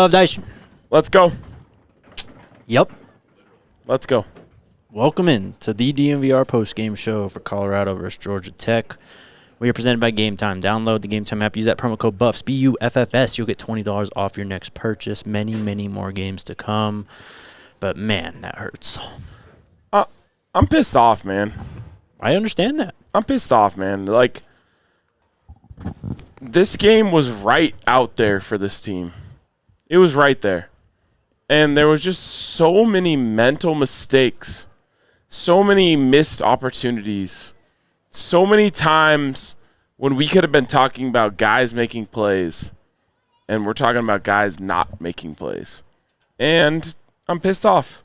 have dice. Let's go. Yep. Let's go. Welcome in to the DNVR Postgame Show for Colorado versus Georgia Tech. We are presented by Game Time. Download the Game Time app. Use that promo code BUFFS, BUFFS. You'll get $20 off your next purchase. Many, many more games to come. But, man, that hurts. I'm pissed off, man. I understand that. I'm pissed off, man. Like, this game was right out there for this team. It was right there. And there was just so many mental mistakes, so many missed opportunities, so many times when we could have been talking about guys making plays, and we're talking about guys not making plays. And I'm pissed off.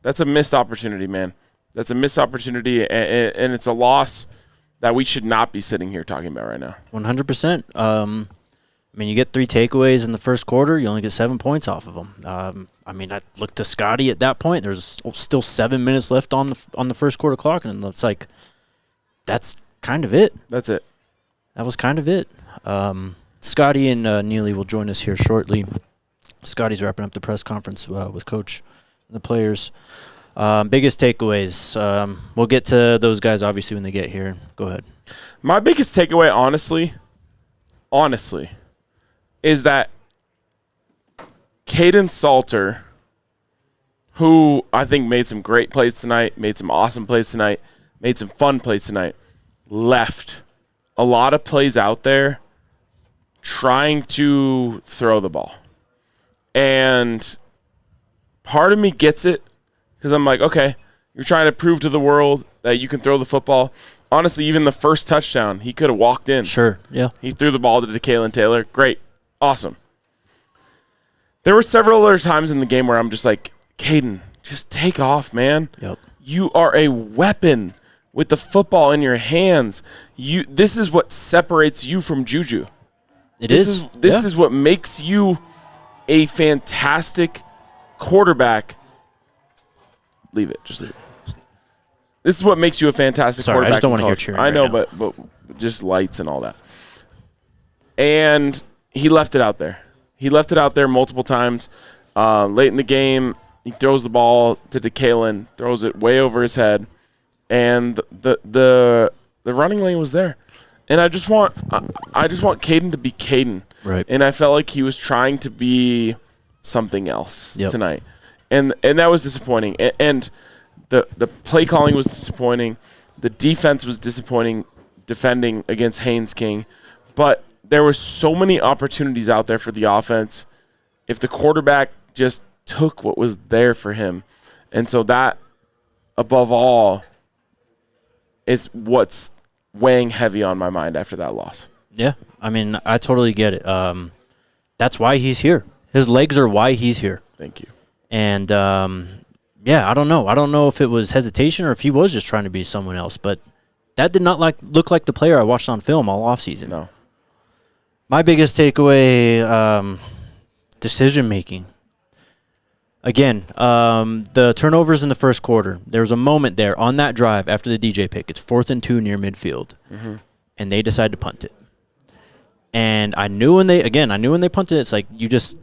That's a missed opportunity, man. That's a missed opportunity, and it's a loss that we should not be sitting here talking about right now. 100%. I mean, you get 3 takeaways in the first quarter. You only get 7 points off of them. I mean, I looked to Scotty at that point. There's still 7 minutes left on the first quarter clock, and it's like, that's kind of it. That's it. That was kind of it. Scotty and Neely will join us here shortly. Scotty's wrapping up the press conference with Coach and the players. Biggest takeaways. We'll get to those guys, obviously, when they get here. Go ahead. My biggest takeaway, honestly, is that Kaidon Salter, who I think made some great plays tonight, made some awesome plays tonight, made some fun plays tonight, left a lot of plays out there trying to throw the ball. And part of me gets it because I'm like, okay, you're trying to prove to the world that you can throw the football. Honestly, even the first touchdown, he could have walked in. Sure, yeah. He threw the ball to DeKalen Taylor. Great. Awesome. There were several other times in the game where I'm just like, Kaidon, just take off, man. Yep. You are a weapon with the football in your hands. This is what separates you from Juju. This is what makes you a fantastic quarterback. Leave it. Just leave it. This is what makes you a fantastic quarterback. I just don't want to hear cheering. I know, right but just lights and all that. And he left it out there. He left it out there multiple times. Late in the game, he throws the ball to DeKalen, throws it way over his head, and the running lane was there. And I just want Kaidon to be Kaidon. Right. And I felt like he was trying to be something else tonight. And that was disappointing. And the play calling was disappointing. The defense was disappointing defending against Haynes King. But there were so many opportunities out there for the offense if the quarterback just took what was there for him. And so that, above all, is what's weighing heavy on my mind after that loss. Yeah, I mean, I totally get it. That's why he's here. His legs are why he's here. Thank you. And, yeah, I don't know. I don't know if it was hesitation or if he was just trying to be someone else. But that did not look like the player I watched on film all offseason. No. My biggest takeaway, decision-making. Again, the turnovers in the first quarter. There was a moment there on that drive after the DJ pick. It's 4th and 2 near midfield. Mm-hmm. And they decide to punt it. And I knew when they punted it, it's like,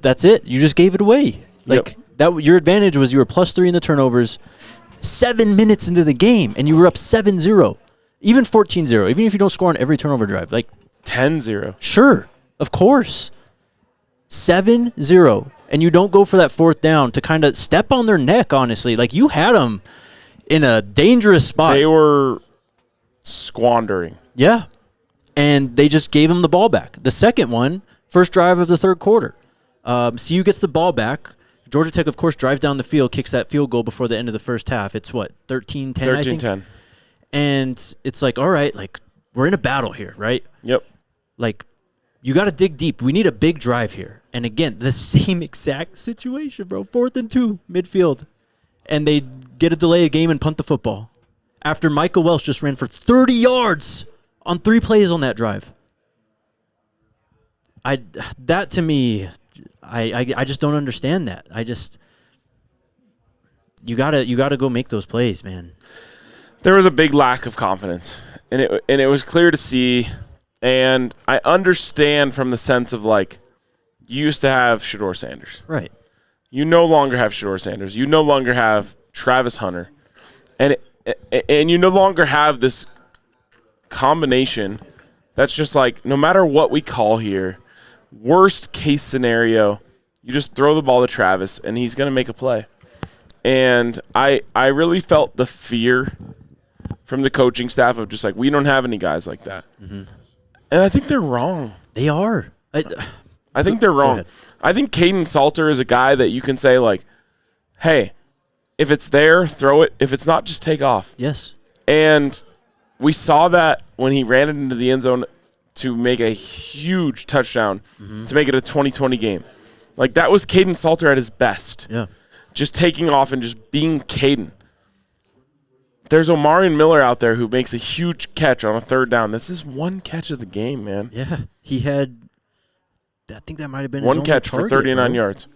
that's it. You just gave it away. Like, your advantage was you were +3 in the turnovers 7 minutes into the game, and you were up 7-0. Even 14-0, even if you don't score on every turnover drive. Like 10-0. Sure, of course. 7-0. And you don't go for that 4th down to kind of step on their neck, honestly. Like, you had them in a dangerous spot. They were squandering. Yeah. And they just gave him the ball back. The second one, first drive of the third quarter. CU gets the ball back. Georgia Tech, of course, drives down the field, kicks that field goal before the end of the first half. It's what, 13-10, I think? 13-10. And it's like, all right, like, we're in a battle here, right? Yep. Like, you got to dig deep. We need a big drive here. And again, the same exact situation, bro. 4th and 2, midfield. And they get a delay of game and punt the football. After Michael Welsh just ran for 30 yards on 3 plays on that drive. That to me, I just don't understand that. You gotta go make those plays, man. There was a big lack of confidence, and it was clear to see. And I understand from the sense of, like, you used to have Shedeur Sanders. Right. You no longer have Shedeur Sanders. You no longer have Travis Hunter. And you no longer have this combination that's just like, no matter what we call here, worst case scenario, you just throw the ball to Travis, and he's going to make a play. And I really felt the fear from the coaching staff of just like, we don't have any guys like that. Mm-hmm. And I think they're wrong. They are. I think they're wrong. I think Kaidon Salter is a guy that you can say, like, hey, if it's there, throw it. If it's not, just take off. Yes. And we saw that when he ran it into the end zone to make a huge touchdown to make it a 20-20 game. Like, that was Kaidon Salter at his best. Yeah. Just taking off and just being Kaidon. There's Omarion Miller out there who makes a huge catch on a third down. This is one catch of the game, man. Yeah. He had, I think that might have been one his catch only target, for 39 yards.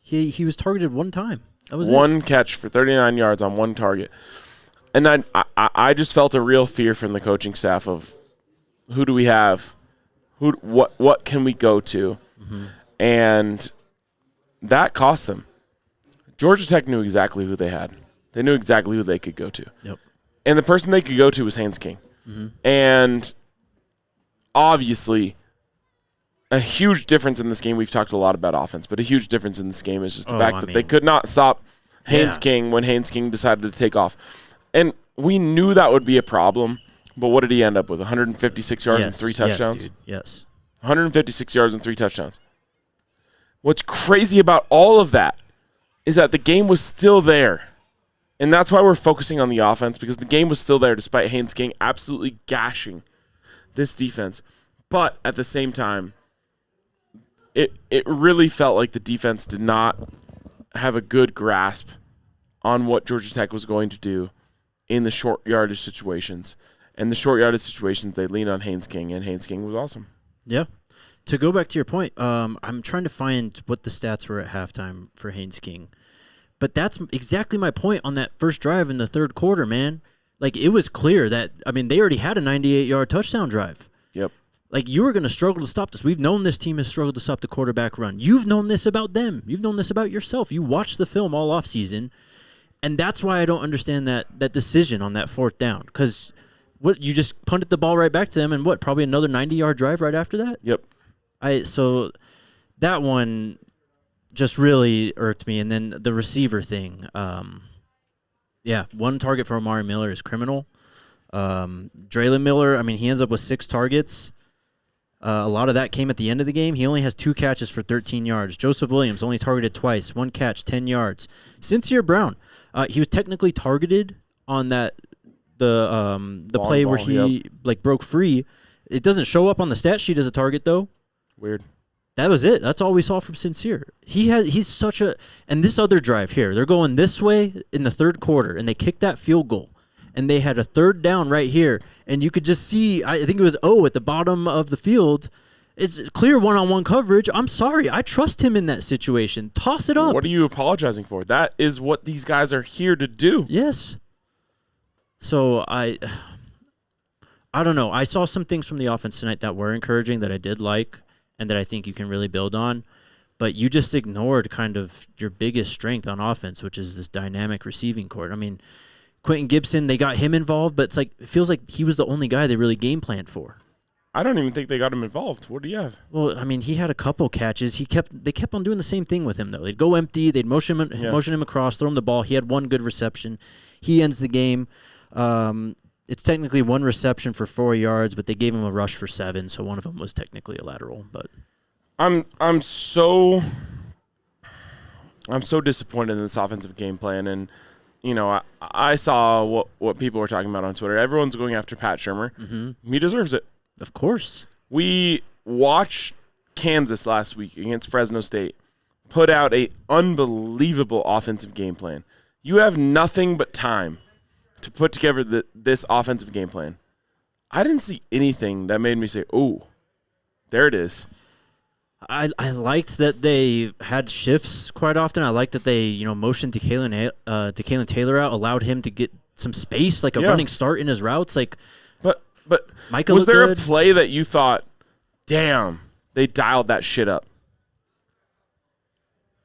He was targeted one time. That was one catch for 39 yards on one target. And I just felt a real fear from the coaching staff of who do we have? What can we go to? Mm-hmm. And that cost them. Georgia Tech knew exactly who they had. They knew exactly who they could go to. Yep. And the person they could go to was Haynes King. Mm-hmm. And obviously, a huge difference in this game, we've talked a lot about offense, but a huge difference in this game is just the fact that they could not stop Haynes King when Haynes King decided to take off. And we knew that would be a problem, but what did he end up with? 156 yards and 3 touchdowns? Yes, dude. Yes. 156 yards and 3 touchdowns. What's crazy about all of that is that the game was still there. And that's why we're focusing on the offense, because the game was still there despite Haynes King absolutely gashing this defense. But at the same time, it really felt like the defense did not have a good grasp on what Georgia Tech was going to do in the short yardage situations. And the short yardage situations, they leaned on Haynes King, and Haynes King was awesome. Yeah. To go back to your point, I'm trying to find what the stats were at halftime for Haynes King. But that's exactly my point on that first drive in the third quarter, man. Like, it was clear that, I mean, they already had a 98-yard touchdown drive. Yep. Like, you were going to struggle to stop this. We've known this team has struggled to stop the quarterback run. You've known this about them. You've known this about yourself. You watched the film all offseason, and that's why I don't understand that decision on that fourth down. Because what, you just punted the ball right back to them, and what, probably another 90-yard drive right after that? Yep. So that one just really irked me. And then the receiver thing. One target for Omarion Miller is criminal. Draylon Miller, I mean, he ends up with 6 targets. A lot of that came at the end of the game. He only has 2 catches for 13 yards. Joseph Williams only targeted twice. 1 catch, 10 yards. Sincere Brown, he was technically targeted on the play where he broke free. It doesn't show up on the stat sheet as a target, though. Weird. That was it. That's all we saw from Sincere. He's such a – and this other drive here, they're going this way in the third quarter, and they kicked that field goal. And they had a third down right here, and you could just see, I think it was at the bottom of the field. It's clear one-on-one coverage. I'm sorry. I trust him in that situation. Toss it up. What are you apologizing for? That is what these guys are here to do. Yes. So I don't know. I saw some things from the offense tonight that were encouraging that I did like and that I think you can really build on. But you just ignored kind of your biggest strength on offense, which is this dynamic receiving court. I mean, Quentin Gibson, they got him involved, but it feels like he was the only guy they really game planned for. I don't even think they got him involved. What do you have? Well, I mean, he had a couple catches. They kept on doing the same thing with him, though. They'd go empty, they'd motion him across, throw him the ball. He had 1 good reception. He ends the game. It's technically 1 reception for 4 yards, but they gave him a rush for 7, so one of them was technically a lateral. But I'm so disappointed in this offensive game plan, and you know, I saw what people were talking about on Twitter. Everyone's going after Pat Shurmur. Mm-hmm. He deserves it. Of course. We watched Kansas last week against Fresno State put out an unbelievable offensive game plan. You have nothing but time to put together this offensive game plan. I didn't see anything that made me say, "Oh, there it is." I liked that they had shifts quite often. I liked that they motioned to Kalen Taylor out, allowed him to get some space, like a running start in his routes. But Micah was there good. A play that you thought, damn, they dialed that shit up?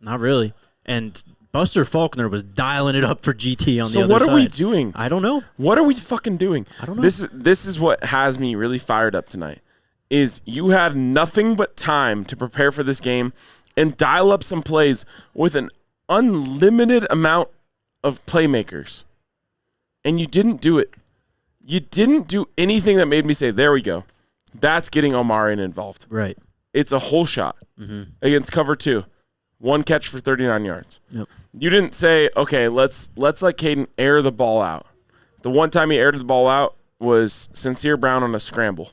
Not really. And Buster Faulkner was dialing it up for GT on the other side. So what are we doing? I don't know. What are we fucking doing? I don't know. This is what has me really fired up tonight. Is you had nothing but time to prepare for this game and dial up some plays with an unlimited amount of playmakers. And you didn't do it. You didn't do anything that made me say, there we go. That's getting Omarion involved. Right. It's a whole shot against cover 2. 1 catch for 39 yards. Yep. You didn't say, okay, let's let Kaidon air the ball out. The one time he aired the ball out was Sincere Brown on a scramble.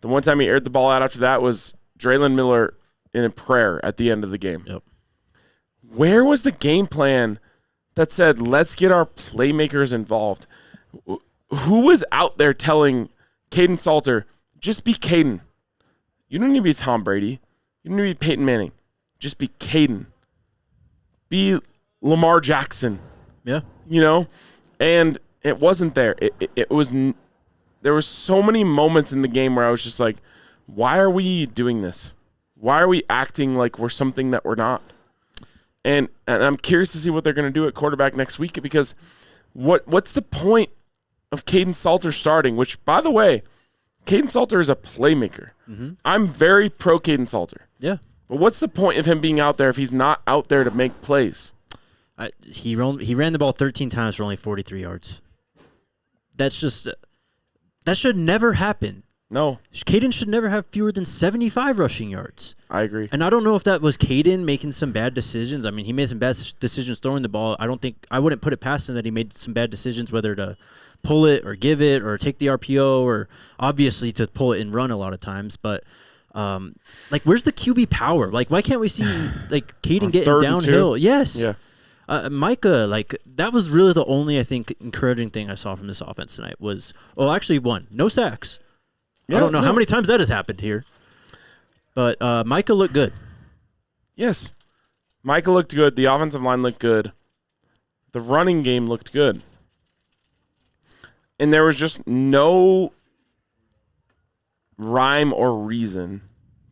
The one time he aired the ball out after that was Draylen Miller in a prayer at the end of the game. Yep. Where was the game plan that said, let's get our playmakers involved? Who was out there telling Kaidon Salter, just be Kaidon? You don't need to be Tom Brady. You don't need to be Peyton Manning. Just be Kaidon. Be Lamar Jackson. Yeah. You know? And it wasn't there. It was. There were so many moments in the game where I was just like, why are we doing this? Why are we acting like we're something that we're not? And I'm curious to see what they're going to do at quarterback next week, because what's the point of Kaidon Salter starting? Which, by the way, Kaidon Salter is a playmaker. Mm-hmm. I'm very pro Kaidon Salter. Yeah. But what's the point of him being out there if he's not out there to make plays? He ran the ball 13 times for only 43 yards. That should never happen. No. Kaidon should never have fewer than 75 rushing yards. I agree. And I don't know if that was Kaidon making some bad decisions. I mean, he made some bad decisions throwing the ball. I wouldn't put it past him that he made some bad decisions, whether to pull it or give it or take the RPO, or obviously to pull it and run a lot of times. But where's the QB power? Like, why can't we see Kaidon getting downhill? Yes. Yeah. Micah, that was really the only, I think, encouraging thing I saw from this offense tonight was, actually one, no sacks. Yeah, I don't know how many times that has happened here. But Micah looked good. Yes. Micah looked good. The offensive line looked good. The running game looked good. And there was just no rhyme or reason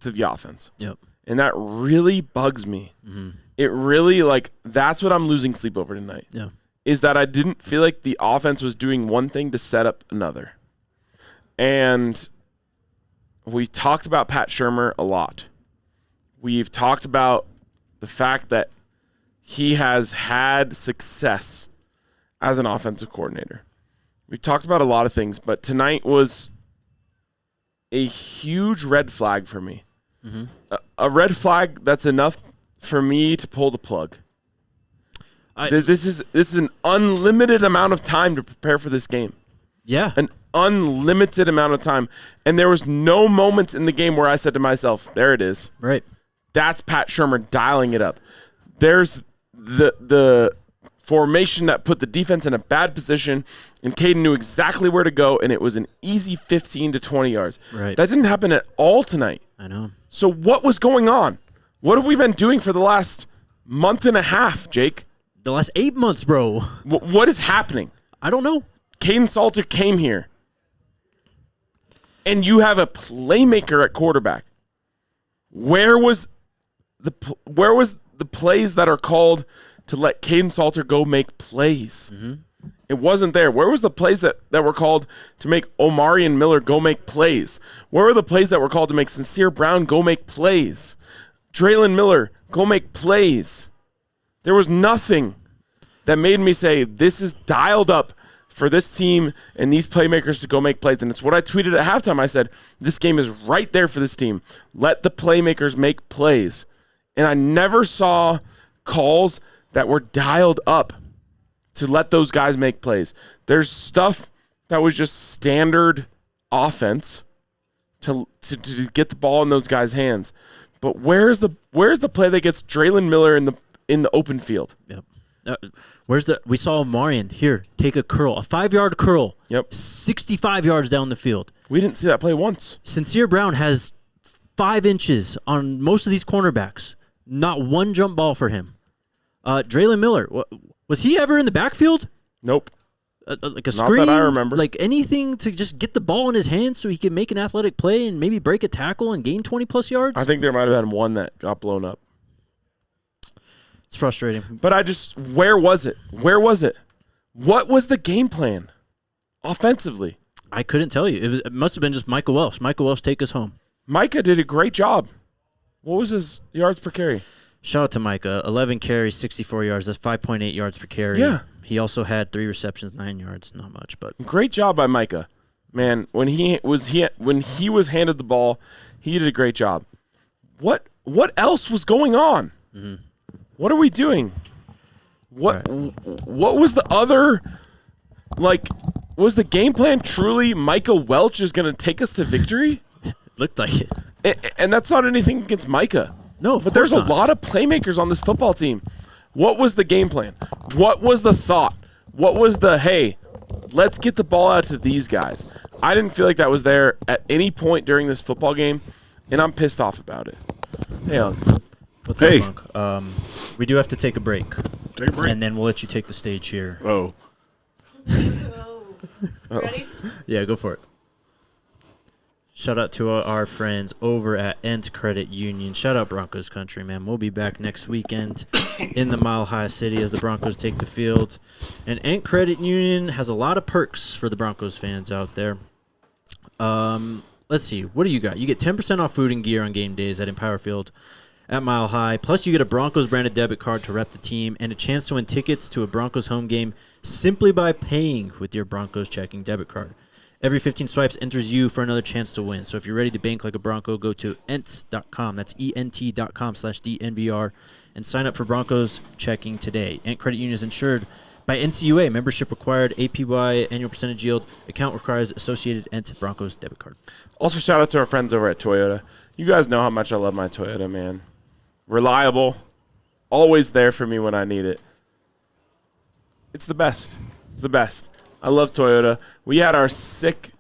to the offense. Yep. And that really bugs me. Mm-hmm. It really, that's what I'm losing sleep over tonight. Yeah. Is that I didn't feel like the offense was doing one thing to set up another. And we talked about Pat Shurmur a lot. We've talked about the fact that he has had success as an offensive coordinator. We've talked about a lot of things, but tonight was a huge red flag for me. Mm-hmm. A red flag that's enough for me to pull the plug. This is an unlimited amount of time to prepare for this game. Yeah. An unlimited amount of time. And there was no moments in the game where I said to myself, there it is. Right. That's Pat Shurmur dialing it up. There's the formation that put the defense in a bad position, and Kaidon knew exactly where to go, and it was an easy 15 to 20 yards. Right. That didn't happen at all tonight. I know. So what was going on? What have we been doing for the last month and a half, Jake? The last 8 months, bro. What is happening? I don't know. Kaidon Salter came here, and you have a playmaker at quarterback. Where was the plays that are called to let Kaidon Salter go make plays? Mm-hmm. It wasn't there. Where was the plays that were called to make Omarion Miller go make plays? Where were the plays that were called to make Sincere Brown go make plays? Draylen Miller, go make plays. There was nothing that made me say this is dialed up for this team and these playmakers to go make plays. And it's what I tweeted at halftime. I said, this game is right there for this team. Let the playmakers make plays. And I never saw calls that were dialed up to let those guys make plays. There's stuff that was just standard offense to get the ball in those guys' hands. But where's the play that gets Draylen Miller in the open field? Yep. We saw Omarion here take a 5-yard curl. Yep. 65 yards down the field. We didn't see that play once. Sincere Brown has 5 inches on most of these cornerbacks. Not one jump ball for him. Draylen Miller, was he ever in the backfield? Nope. Like a screen? Not that I remember. Like anything to just get the ball in his hands so he can make an athletic play and maybe break a tackle and gain 20-plus yards? I think there might have been one that got blown up. It's frustrating. But where was it? Where was it? What was the game plan offensively? I couldn't tell you. It must have been just Micah Welsh. Micah Welsh, take us home. Micah did a great job. What was his yards per carry? Shout out to Micah. 11 carries, 64 yards. That's 5.8 yards per carry. Yeah. He also had 3 receptions, 9 yards. Not much, but great job by Micah. Man, when he was handed the ball, he did a great job. What else was going on? Mm-hmm. What are we doing? What was the other, was the game plan truly Micah Welch is going to take us to victory? Looked like it. And that's not anything against Micah. No, but there's a lot of playmakers on this football team. What was the game plan? What was the thought? What was the, hey, let's get the ball out to these guys? I didn't feel like that was there at any point during this football game, and I'm pissed off about it. Hey, what's up, Monk? We do have to take a break. Take a break. And then we'll let you take the stage here. Oh. Ready? Yeah, go for it. Shout out to our friends over at Ent Credit Union. Shout out Broncos country, man. We'll be back next weekend in the Mile High City as the Broncos take the field. And Ent Credit Union has a lot of perks for the Broncos fans out there. Let's see. What do you got? You get 10% off food and gear on game days at Empower Field at Mile High. Plus, you get a Broncos branded debit card to rep the team and a chance to win tickets to a Broncos home game simply by paying with your Broncos checking debit card. Every 15 swipes enters you for another chance to win. So if you're ready to bank like a Bronco, go to ents.com. That's ent.com/DNVR and sign up for Broncos checking today. Ent Credit Union is insured by NCUA. Membership required. APY annual percentage yield. Account requires associated Ent Broncos debit card. Also, shout out to our friends over at Toyota. You guys know how much I love my Toyota, man. Reliable. Always there for me when I need it. It's the best. It's the best. I love Toyota. We had our sick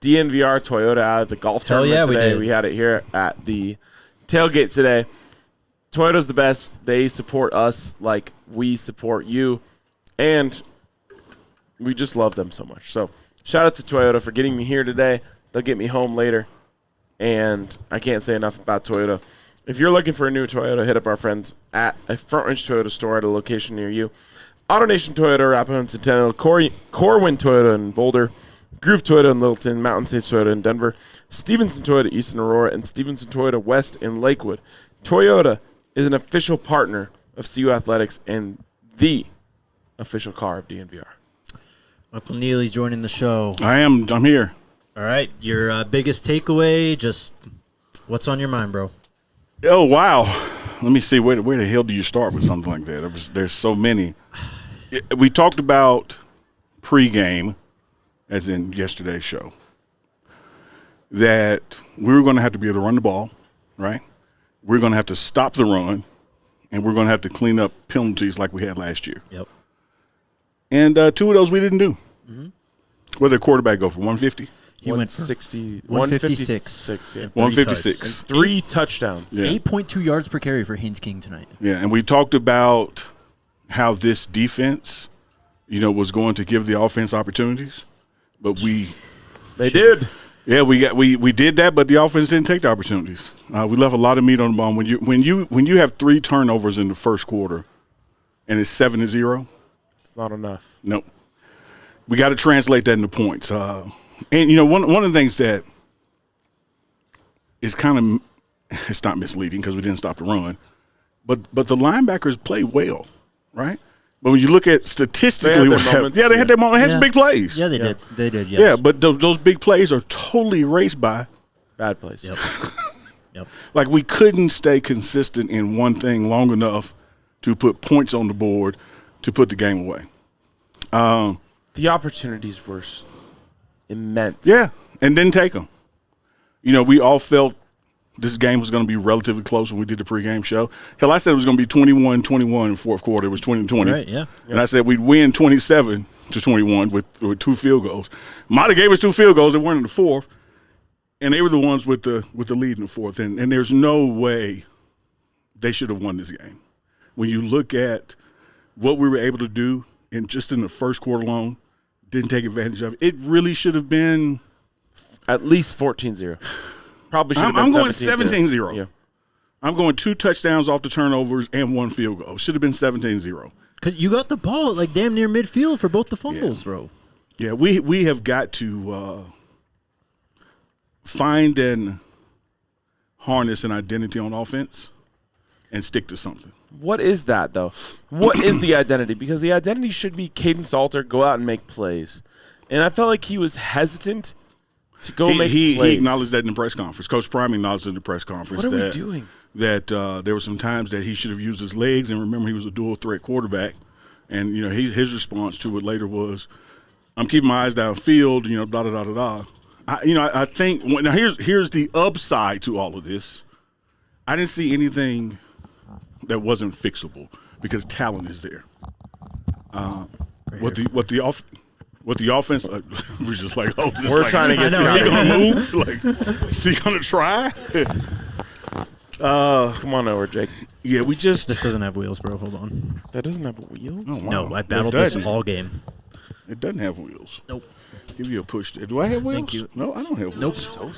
DNVR Toyota out at the golf tournament today. We had it here at the tailgate today. Toyota's the best. They support us like we support you, and we just love them so much. So shout out to Toyota for getting me here today. They'll get me home later, and I can't say enough about Toyota. If you're looking for a new Toyota, hit up our friends at a Front Range Toyota store at a location near you. AutoNation Toyota, Arapahoe and Centennial, Corwin Toyota in Boulder, Groove Toyota in Littleton, Mountain States Toyota in Denver, Stevenson Toyota East in Aurora, and Stevenson Toyota West in Lakewood. Toyota is an official partner of CU Athletics and the official car of DNVR. Uncle Neely joining the show. I'm here. All right, your biggest takeaway, just what's on your mind, bro? Oh, wow. Let me see. Where the hell do you start with something like that? There's so many. We talked about pregame, as in yesterday's show, that we were going to have to be able to run the ball, right? We're going to have to stop the run, and we're going to have to clean up penalties like we had last year. Yep. And 2 of those we didn't do. Mm-hmm. What did the quarterback go for, 150? He went for 156. Yeah. 156. 3 touchdowns. Yeah. 8.2 yards per carry for Haynes King tonight. Yeah, and we talked about how this defense, was going to give the offense opportunities, but they did. Yeah, we did that, but the offense didn't take the opportunities. We left a lot of meat on the bone. When you have 3 turnovers in the first quarter, and it's 7-0, it's not enough. Nope. We got to translate that into points. And one of the things that is kind of, it's not misleading because we didn't stop the run, but the linebackers play well, right? But when you look at statistically, they had their moments. They had some big plays. Yeah, they did. They did. Yes. Yeah, but those big plays are totally erased by bad plays. Yep. Yep. Like we couldn't stay consistent in one thing long enough to put points on the board to put the game away. The opportunities were immense. Yeah, and didn't take them. We all felt this game was going to be relatively close when we did the pregame show. Hell, I said it was going to be 21-21 in the fourth quarter. It was 20-20. Right, yeah. And I said we'd win 27-21 with 2 field goals. Mata gave us 2 field goals. They weren't in the fourth, and they were the ones with the lead in the fourth. And there's no way they should have won this game. When you look at what we were able to do in the first quarter alone, didn't take advantage of it. It really should have been at least 14-0. Probably should have been 17-0. I'm going 17-0. Yeah. I'm going 2 touchdowns off the turnovers and 1 field goal. Should have been 17-0. Because you got the ball at like damn near midfield for both the fumbles, bro. Yeah, we have got to find and harness an identity on offense and stick to something. What is that, though? What is the identity? Because the identity should be Kaidon Salter, go out and make plays. And I felt like he was hesitant to go make plays. He acknowledged that in the press conference. Coach Prime acknowledged in the press conference What are we doing? That there were some times that he should have used his legs, and remember he was a dual-threat quarterback. And, his response to it later was, I'm keeping my eyes downfield, da-da-da-da-da. I think now here's the upside to all of this. I didn't see anything that wasn't fixable because talent is there. What the offense? We're just like, we're trying to get. Is he gonna move? Is he gonna try? Come on over, Jake. Yeah, This doesn't have wheels, bro. Hold on. That doesn't have wheels. Oh, wow. No, I battled this all game. It doesn't have wheels. Nope. Give you a push there. Do I have wheels? Thank you. No, I don't have wheels. Nope.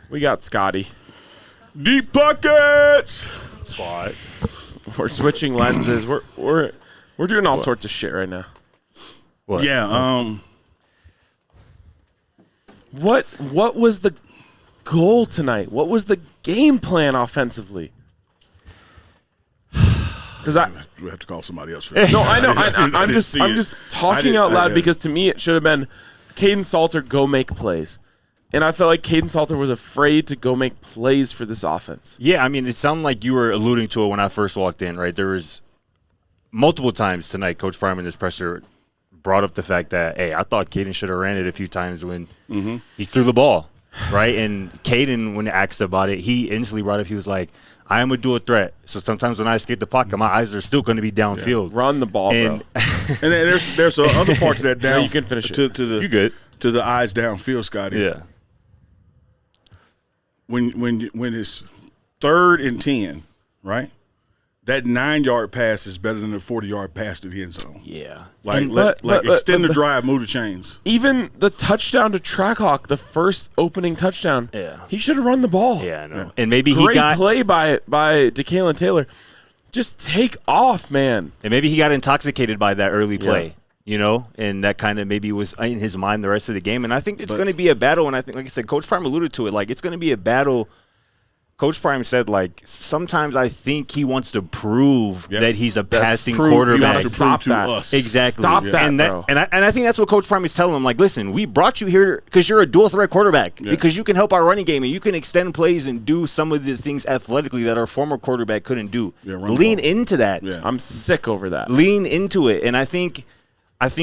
We got Scotty. Deep pockets. We're switching lenses. We're doing all sorts of shit right now. What? Yeah. What was the goal tonight? What was the game plan offensively? Because we have to call somebody else for that. No, I know. I'm just talking out loud because to me it should have been Kaidon Salter go make plays. And I felt like Kaidon Salter was afraid to go make plays for this offense. Yeah, I mean, it sounded like you were alluding to it when I first walked in, right? There was multiple times tonight, Coach Prime in this presser brought up the fact that, hey, I thought Kaidon should have ran it a few times when he threw the ball, right? And Kaidon, when asked about it, he instantly brought up, he was like, I am a dual threat. So sometimes when I escape the pocket, my eyes are still going to be downfield. Yeah. Run the ball, bro. And then there's another part to that down. No, you can finish it. You good. To the eyes downfield, Scotty. Yeah. When it's 3rd and 10, right? That 9-yard pass is better than a 40-yard pass to the end zone. Yeah. Extend the drive, move the chains. Even the touchdown to Trackhawk, the first opening touchdown, he should have run the ball. Yeah, I know. Yeah. And maybe he Great got play by DeKalen Taylor. Just take off, man. And maybe he got intoxicated by that early play. And that kind of maybe was in his mind the rest of the game. And I think it's going to be a battle. And I think, like I said, Coach Prime alluded to it. Like, it's going to be a battle. Coach Prime said, like, sometimes I think he wants to prove that he's a passing quarterback. He wants to prove to us. Exactly. Stop that, bro. And I think that's what Coach Prime is telling him. Like, listen, we brought you here because you're a dual-threat quarterback, because you can help our running game and you can extend plays and do some of the things athletically that our former quarterback couldn't do. Lean into that. Yeah. I'm sick over that. Lean into it. And I think if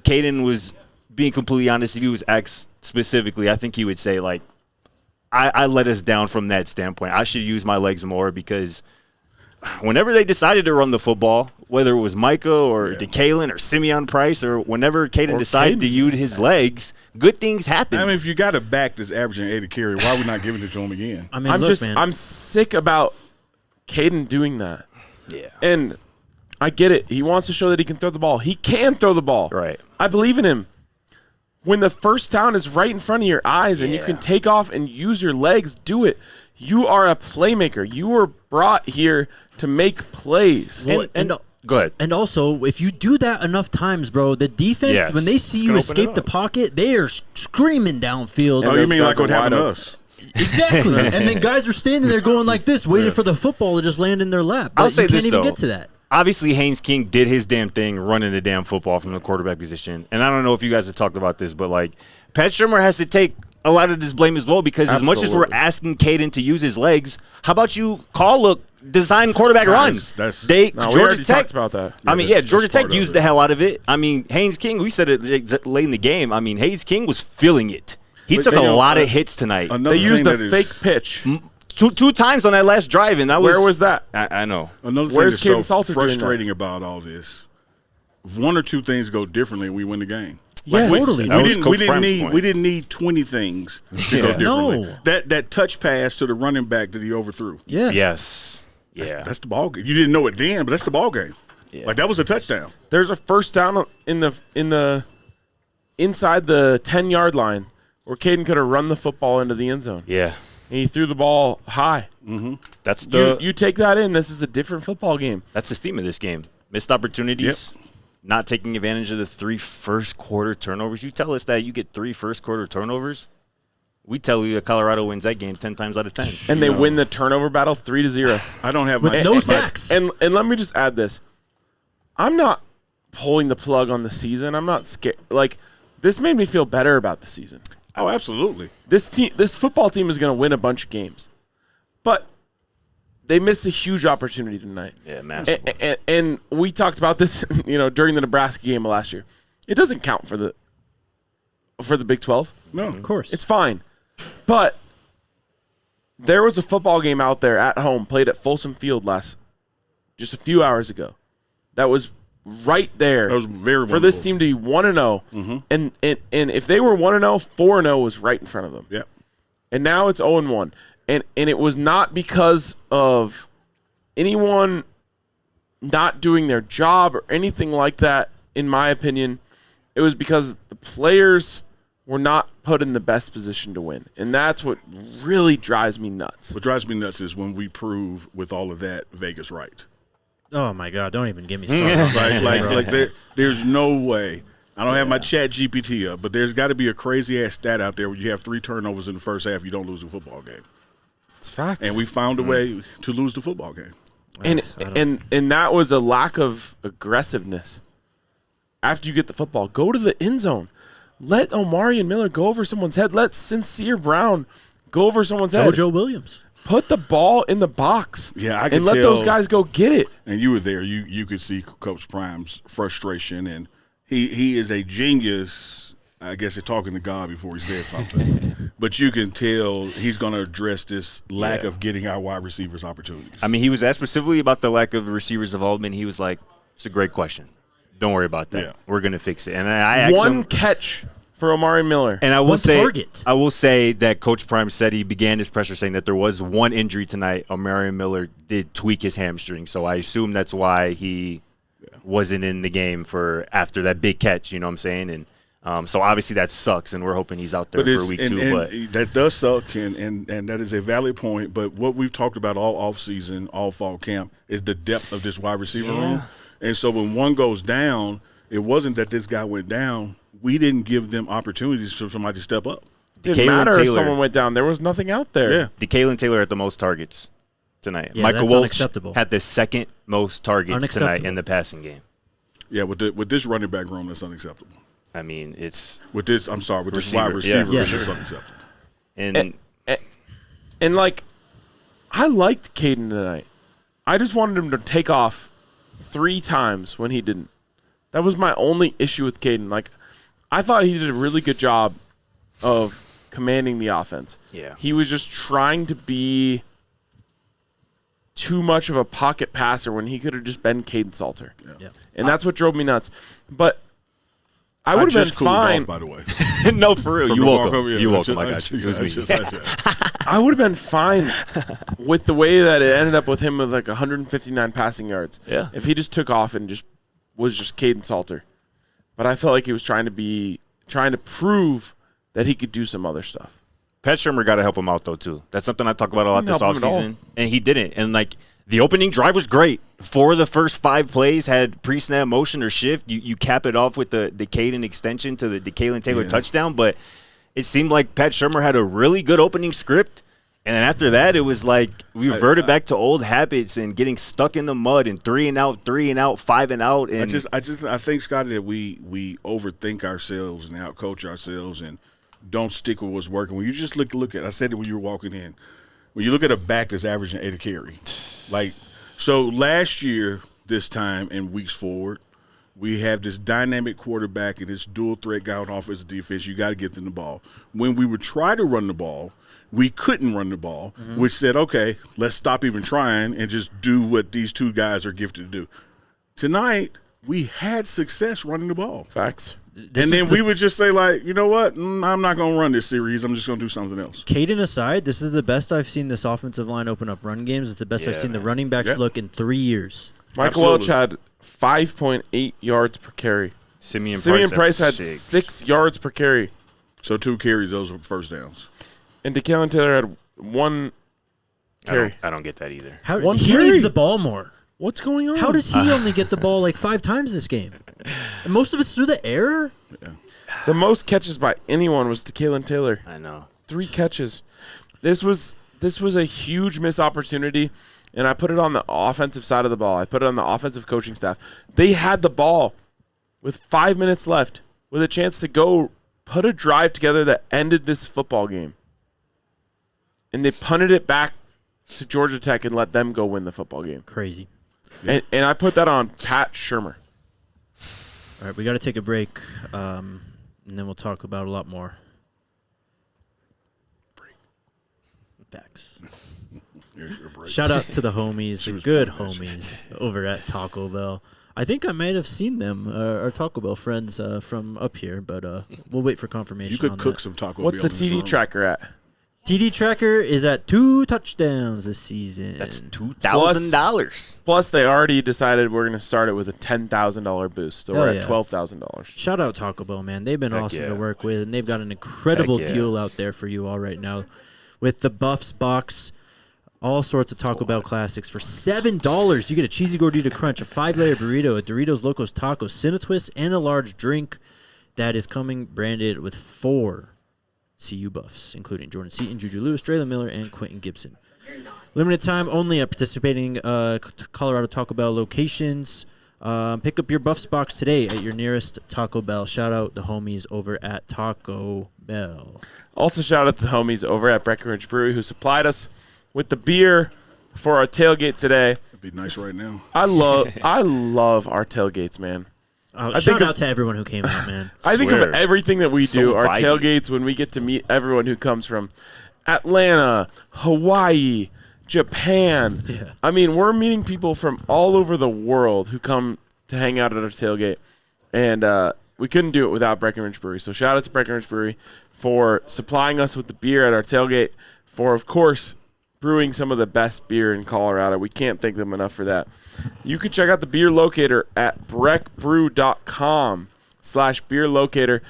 Kaidon was being completely honest, if he was asked specifically, I think he would say, like, I let us down from that standpoint. I should use my legs more because whenever they decided to run the football, whether it was Micah or DeKalen or Simeon Price or whenever Kaidon decided to use his legs, good things happen. I mean, if you got a back that's averaging 80 carry, why are we not giving it to him again? I mean, I'm sick about Kaidon doing that. Yeah. And I get it. He wants to show that he can throw the ball. He can throw the ball. Right. I believe in him. When the first down is right in front of your eyes and you can take off and use your legs, do it. You are a playmaker. You were brought here to make plays. Well, go ahead. And also, if you do that enough times, bro, the defense, when they see you escape the pocket, they are screaming downfield. Oh, you mean like what happened to us? Exactly. And then guys are standing there going like this, waiting for the football to just land in their lap. But I'll say you can't this, even though. get to that. Obviously, Haynes King did his damn thing running the damn football from the quarterback position. And I don't know if you guys have talked about this, but, like, Pat Shurmur has to take a lot of this blame as well because as much as we're asking Kaidon to use his legs, how about you call a design quarterback run? We already Tech talked about that. I mean, Georgia Tech used the hell out of it. I mean, Haynes King, we said it late in the game. I mean, Haynes King was feeling it. He took a lot of hits tonight. They used a fake pitch. Two times on that last drive, and that was... Where was that? I know. Another thing that's so frustrating about all this, one or two things go differently and we win the game. Yes, totally. We didn't need 20 things to go differently. No. That touch pass to the running back that he overthrew. Yeah. Yes. That's the ball game. You didn't know it then, but that's the ball game. Yeah. Like, that was a touchdown. There's a first down in the inside the 10-yard line where Kaidon could have run the football into the end zone. Yeah. and he threw the ball high. Mm-hmm. That's the You take that in. This is a different football game. That's the theme of this game. Missed opportunities, not taking advantage of the 3 first-quarter turnovers. You tell us that you get 3 first-quarter turnovers, we tell you that Colorado wins that game 10 times out of 10. And they win the turnover battle 3-0. I don't have With my no sacks. And let me just add this. I'm not pulling the plug on the season. I'm not scared. Like, this made me feel better about the season. Oh, absolutely. This football team is going to win a bunch of games. But they missed a huge opportunity tonight. Yeah, massive. And we talked about this, during the Nebraska game of last year. It doesn't count for the Big 12. No. Of course. It's fine. But there was a football game out there at home played at Folsom Field just a few hours ago. That was right there. That was very for this team to be 1-0. Mm-hmm. And if they were 1-0, 4-0 was right in front of them. Yep. And now it's 0-1. And it was not because of anyone not doing their job or anything like that, in my opinion. It was because the players were not put in the best position to win. And that's what really drives me nuts. What drives me nuts is when we prove with all of that Vegas right. Oh, my God. Don't even get me started. There's no way. I don't have my chat GPT up, but there's got to be a crazy-ass stat out there where you have 3 turnovers in the first half, you don't lose a football game. It's facts. And we found a way to lose the football game. And that was a lack of aggressiveness. After you get the football, go to the end zone. Let Omari and Miller go over someone's head. Let Sincere Brown go over someone's head. JoJo Williams. Put the ball in the box. Yeah, I could and let tell, those guys go get it. And you were there. You could see Coach Prime's frustration, and he is a genius. I guess he's talking to God before he says something. But you can tell he's going to address this lack of getting our wide receivers opportunities. I mean, he was asked specifically about the lack of receivers involvement. He was like, it's a great question. Don't worry about that. Yeah. We're going to fix it. And I asked him, catch for Omari Miller. And I will say that Coach Prime said he began his presser saying that there was one injury tonight. Omari Miller did tweak his hamstring. So I assume that's why he wasn't in the game for after that big catch, you know what I'm saying? And so obviously that sucks, and we're hoping he's out there for week 2. But that does suck, and that is a valid point. But what we've talked about all offseason, all fall camp, is the depth of this wide receiver room. And so when one goes down, it wasn't that this guy went down. We didn't give them opportunities for somebody to step up. It didn't matter if someone went down. There was nothing out there. Yeah. DeKalen Taylor had the most targets tonight. Yeah, Michael that's Walsh had the second most targets tonight in the passing game. Yeah, with this running back room, that's unacceptable. I mean, it's with this wide receiver, it's unacceptable. And like, I liked Kaidon tonight. I just wanted him to take off 3 times when he didn't. That was my only issue with Kaidon. Like, I thought he did a really good job of commanding the offense. Yeah. He was just trying to be too much of a pocket passer when he could have just been Kaidon Salter. Yeah. And that's what drove me nuts. But I would have been fine. Off, by the way. No, for real. You woke up. You woke up. I got you. It was me. I would have been fine with the way that it ended up with him with like 159 passing yards. Yeah. If he just took off and was just Kaidon Salter. But I felt like he was trying to prove that he could do some other stuff. Pat Shurmur got to help him out, though, too. That's something I talk about a lot this offseason. And he didn't. And, like, the opening drive was great. 4 of the first 5 plays had pre-snap motion or shift. You cap it off with the Kaidon extension to the DeKalen Taylor touchdown. But it seemed like Pat Shurmur had a really good opening script. And then after that, it was like we reverted back to old habits and getting stuck in the mud and 3 and out, 5 and out. And I think, Scotty, that we overthink ourselves and outcoach ourselves and don't stick with what's working. When you just look at, I said it when you were walking in, when you look at a back that's averaging 8 a carry, like, so last year this time in weeks forward, we have this dynamic quarterback and this dual threat guy on offense and defense. You got to get them the ball. When we would try to run the ball, we couldn't run the ball, which said, okay, let's stop even trying and just do what these 2 guys are gifted to do. Tonight, we had success running the ball. Facts. And then we would just say, like, you know what? I'm not going to run this series. I'm just going to do something else. Kaidon aside, this is the best I've seen this offensive line open up run games. It's the best I've seen the running backs look in 3 years. Michael Welch had 5.8 yards per carry. Simeon Price had 6 yards per carry. So 2 carries, those were first downs. And DeKalen Taylor had one carry. I don't get that either. One He carry. needs the ball more. What's going on? How does he only get the ball like 5 times this game? And most of it's through the air? The most catches by anyone was to Kalen Taylor. I know. 3 catches. This was a huge missed opportunity, and I put it on the offensive side of the ball. I put it on the offensive coaching staff. They had the ball with 5 minutes left with a chance to go put a drive together that ended this football game. And they punted it back to Georgia Tech and let them go win the football game. Crazy. And I put that on Pat Shurmur. All right, we got to take a break, and then we'll talk about a lot more. Facts. Shout out to the homies, the good homies over at Taco Bell. I think I might have seen them, our Taco Bell friends from up here, but we'll wait for confirmation. You could on cook that. some Taco Bell. What's the TD tracker at? TD tracker is at 2 touchdowns this season. That's $2,000. Plus, they already decided we're going to start it with a $10,000 boost. So we're at $12,000. Shout out Taco Bell, man. They've been awesome to work with, and they've got an incredible deal out there for you all right now. With the Buffs box, all sorts of Taco Bell classics. For $7, you get a Cheesy Gordita Crunch, a 5-layer burrito, a Doritos Locos Taco, Cinetwist, and a large drink that is coming branded with 4 CU Buffs, including Jordan Seaton, Juju Lewis, Draylen Miller, and Quentin Gibson. Limited time only at participating Colorado Taco Bell locations. Pick up your Buffs box today at your nearest Taco Bell. Shout out the homies over at Taco Bell. Also, shout out to the homies over at Breckenridge Brewery who supplied us with the beer for our tailgate today. It'd be nice right now. I love our tailgates, man. Shout out to everyone who came out, man. I think of everything that we do, our vibey. tailgates, when we get to meet everyone who comes from Atlanta, Hawaii, Japan. Yeah. I mean, we're meeting people from all over the world who come to hang out at our tailgate. And we couldn't do it without Breckenridge Brewery. So shout out to Breckenridge Brewery for supplying us with the beer at our tailgate, for, of course, brewing some of the best beer in Colorado. We can't thank them enough for that. You can check out the beer locator at breckbrew.com/beer locator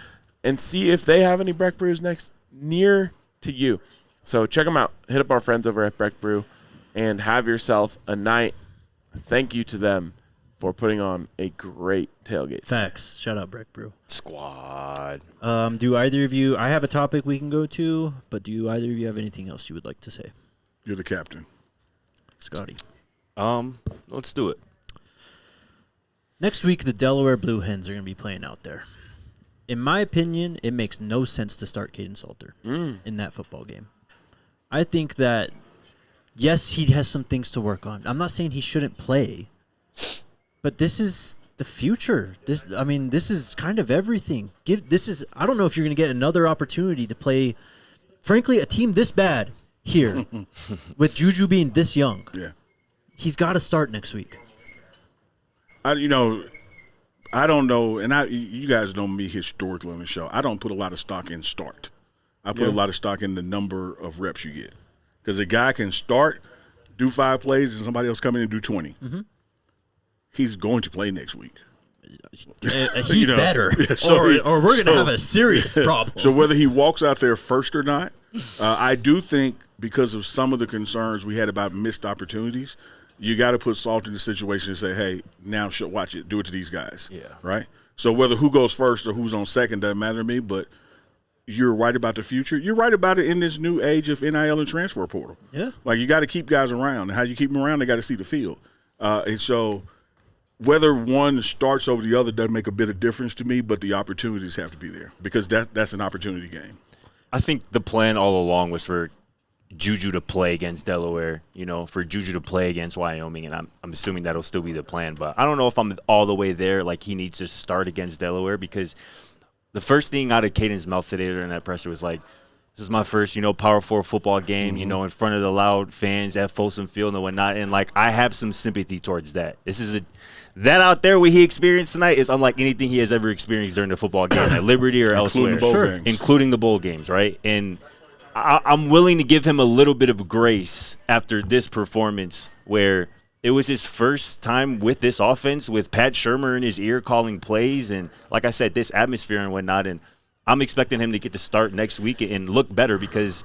and see if they have any Breck Brews near to you. So check them out. Hit up our friends over at Breck Brew and have yourself a night. Thank you to them for putting on a great tailgate. Facts. Shout out Breck Brew. Squad. Do either of you, I have a topic we can go to, but do either of you have anything else you would like to say? You're the captain. Scotty. Let's do it. Next week, the Delaware Blue Hens are going to be playing out there. In my opinion, it makes no sense to start Kaidon Salter in that football game. I think that, yes, he has some things to work on. I'm not saying he shouldn't play, but this is the future. This is kind of everything. I don't know if you're going to get another opportunity to play, frankly, a team this bad here with Juju being this young. Yeah. He's got to start next week. I don't know, and you guys know me historically on the show. I don't put a lot of stock in start. I put a lot of stock in the number of reps you get. Because a guy can start, do 5 plays, and somebody else come in and do 20. Mm-hmm. He's going to play next week. He better, or we're going to have a serious problem. So whether he walks out there first or not, I do think because of some of the concerns we had about missed opportunities, you got to put Salt in the situation and say, hey, now watch it. Do it to these guys. Yeah. Right? So whether who goes first or who's on second doesn't matter to me, but you're right about the future. You're right about it in this new age of NIL and transfer portal. Yeah. Like, you got to keep guys around. And how you keep them around, they got to see the field. And so whether one starts over the other doesn't make a bit of difference to me, but the opportunities have to be there because that's an opportunity game. I think the plan all along was for Juju to play against Delaware, for Juju to play against Wyoming, and I'm assuming that'll still be the plan. But I don't know if I'm all the way there, like he needs to start against Delaware, because the first thing out of Caden's mouth today during that presser was like, this is my first, Power 4 football game, in front of the loud fans at Folsom Field and whatnot. And, I have some sympathy towards that. That out there, what he experienced tonight is unlike anything he has ever experienced during the football game at Liberty or elsewhere. Including the bowl games, right? And I'm willing to give him a little bit of grace after this performance where it was his first time with this offense with Pat Shurmur in his ear calling plays and, like I said, this atmosphere and whatnot. And I'm expecting him to get to start next week and look better because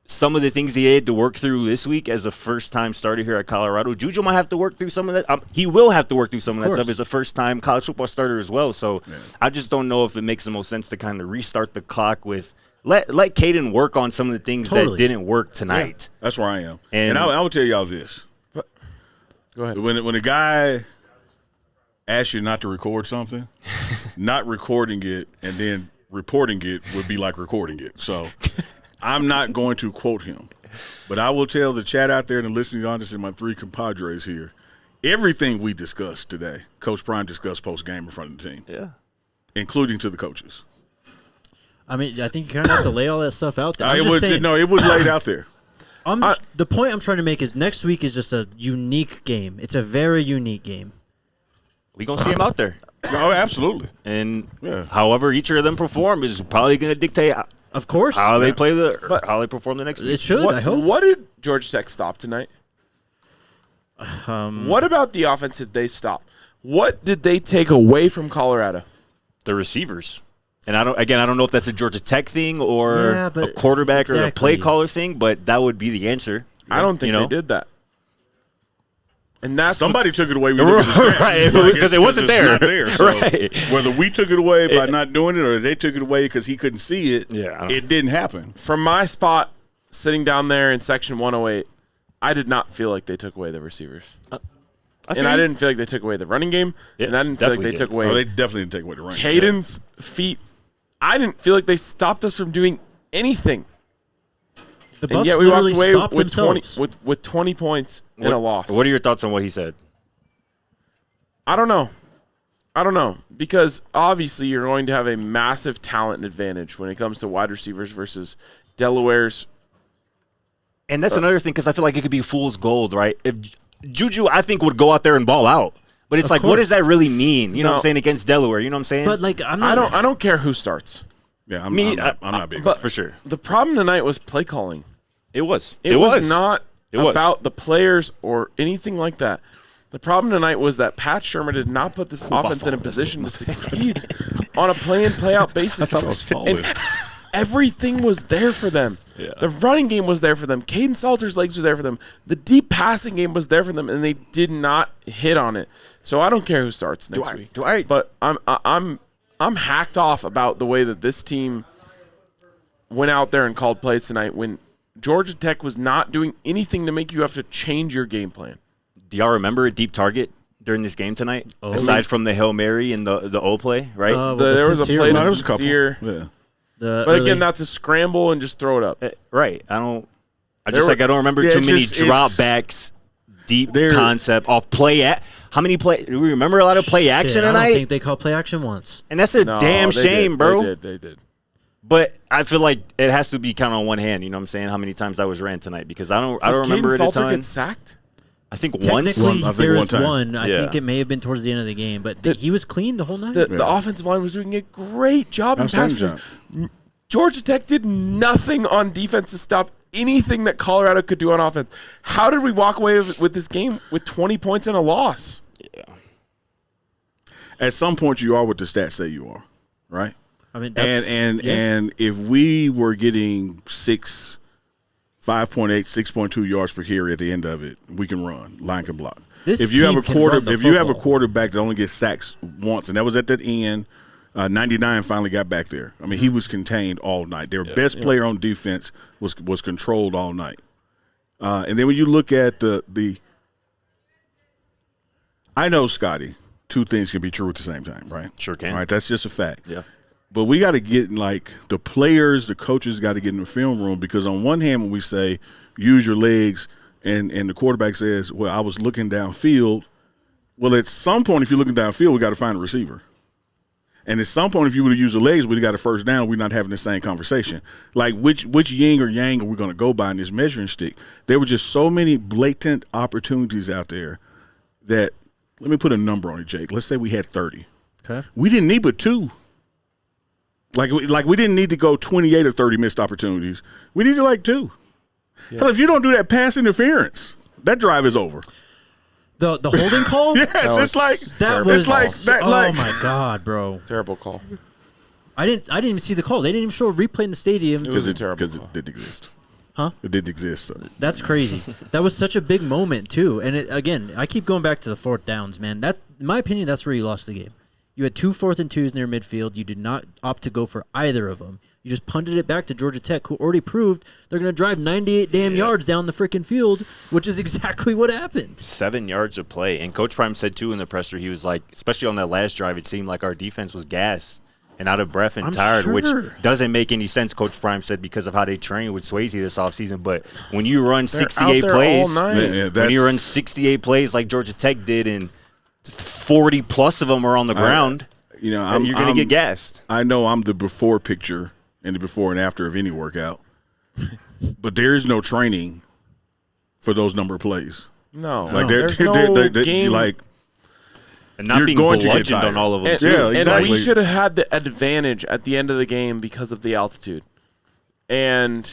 some of the things he had to work through this week as a first-time starter here at Colorado. Juju might have to work through some of that. He will have to work through some of that stuff as a first-time college football starter as well. So I just don't know if it makes the most sense to kind of restart the clock with let Kaidon work on some of the things that didn't work tonight. Yeah, that's where I am. And I will tell y'all this. Go ahead. When a guy asks you not to record something, not recording it and then reporting it would be like recording it. So I'm not going to quote him. But I will tell the chat out there and the listening audience and my three compadres here, everything we discussed today, Coach Prime discussed post-game in front of the team. Yeah. Including to the coaches. I mean, I think you kind of have to lay all that stuff out there. It was laid out there. The point I'm trying to make is next week is just a unique game. It's a very unique game. We're going to see him out there. Oh, absolutely. And however each of them perform is probably going to dictate of course how they play how they perform the next week. It should, I hope. What did Georgia Tech stop tonight? What about the offense did they stop? What did they take away from Colorado? The receivers. And I don't know if that's a Georgia Tech thing or a quarterback or a play caller thing, but that would be the answer. I don't think they did that. And that's somebody took it away right, because it wasn't there. Not there. So right. Whether we took it away by not doing it or they took it away because he couldn't see it, it didn't happen. From my spot sitting down there in section 108, I did not feel like they took away the receivers. I didn't feel like they took away the running game, and I didn't feel like they took away. Oh, they definitely didn't take away the running game. Caden's feet. I didn't feel like they stopped us from doing anything. The Buffs and yet we walked away with 20 points and a loss. What are your thoughts on what he said? I don't know. Because obviously you're going to have a massive talent advantage when it comes to wide receivers versus Delaware's. And that's another thing, because I feel like it could be fool's gold, right? If Juju, I think, would go out there and ball out. But it's like, what does that really mean? You know what I'm saying, against Delaware? You know what I'm saying? But like, I don't care who starts. Yeah, I'm not big. But for sure. The problem tonight was play calling. It was not about the players or anything like that. The problem tonight was that Pat Shurmur did not put this offense in a position to succeed on a play-in, play-out basis. And everything was there for them. Yeah. The running game was there for them. Kaidon Salter's legs were there for them. The deep passing game was there for them, and they did not hit on it. So I don't care who starts next week. But I'm hacked off about the way that this team went out there and called plays tonight when Georgia Tech was not doing anything to make you have to change your game plan. Do y'all remember a deep target during this game tonight? Aside from the Hail Mary and the O play, right? There was a play to Sincere. Yeah. But again, that's a scramble and just throw it up. Right. I don't remember too many dropbacks, deep concept off play. How many play? Do we remember a lot of play action tonight? I don't think they called play action once. And that's a damn shame, bro. They did. But I feel like it has to be counted on one hand. You know what I'm saying? How many times that was ran tonight? Because I don't remember it a ton. Salter get sacked? I think once. There was one. I think it may have been towards the end of the game, but he was clean the whole night. The offensive line was doing a great job in pass rush. Georgia Tech did nothing on defense to stop anything that Colorado could do on offense. How did we walk away with this game with 20 points and a loss? Yeah. At some point, you are what the stats say you are, right? I mean, and if we were getting 5.8, 6.2 yards per carry at the end of it, we can run, line can block. If you have a quarterback that only gets sacks once, and that was at that end, 99 finally got back there. I mean, he was contained all night. Their best player on defense was controlled all night. And then when you look at the I know, Scotty, two things can be true at the same time, right? Sure can. All right, that's just a fact. Yeah. But we got to get the players, the coaches got to get in the film room, because on one hand, when we say use your legs and the quarterback says, well, I was looking downfield. Well, at some point, if you're looking downfield, we got to find a receiver. And at some point, if you would have used the legs, we got a first down. We're not having the same conversation. Like which yin or yang are we going to go by in this measuring stick? There were just so many blatant opportunities out there that, let me put a number on it, Jake. Let's say we had 30. Okay. We didn't need but 2. Like we didn't need to go 28 or 30 missed opportunities. We needed like 2. Yeah. Hell, if you don't do that pass interference, that drive is over. The holding call? Yes, it's like that was it's like that. Oh my god, bro! Terrible call. I didn't even see the call. They didn't even show a replay in the stadium. It was a terrible because call. it didn't exist. Huh? It didn't exist. So. That's crazy. That was such a big moment too. And again, I keep going back to the fourth downs, man. That, in my opinion, that's where you lost the game. You had 2 4th and 2s near midfield. You did not opt to go for either of them. You just punted it back to Georgia Tech, who already proved they're going to drive 98 damn yards down the freaking field, which is exactly what happened. 7 yards of play. And Coach Prime said, too, in the presser, he was like, especially on that last drive, it seemed like our defense was gassed and out of breath and tired, sure. which doesn't make any sense, Coach Prime said, because of how they train with Swayze this offseason. But when you run 68 plays, when you run 68 plays like Georgia Tech did and 40-plus of them are on the ground, you're going to get gassed. I know I'm the before picture and the before and after of any workout, but there is no training for those number of plays. No. Like there's no game. Like, and not you're being going to get bludgeoned tired. on all of them, And, too. Yeah, exactly. And we should have had the advantage at the end of the game because of the altitude. And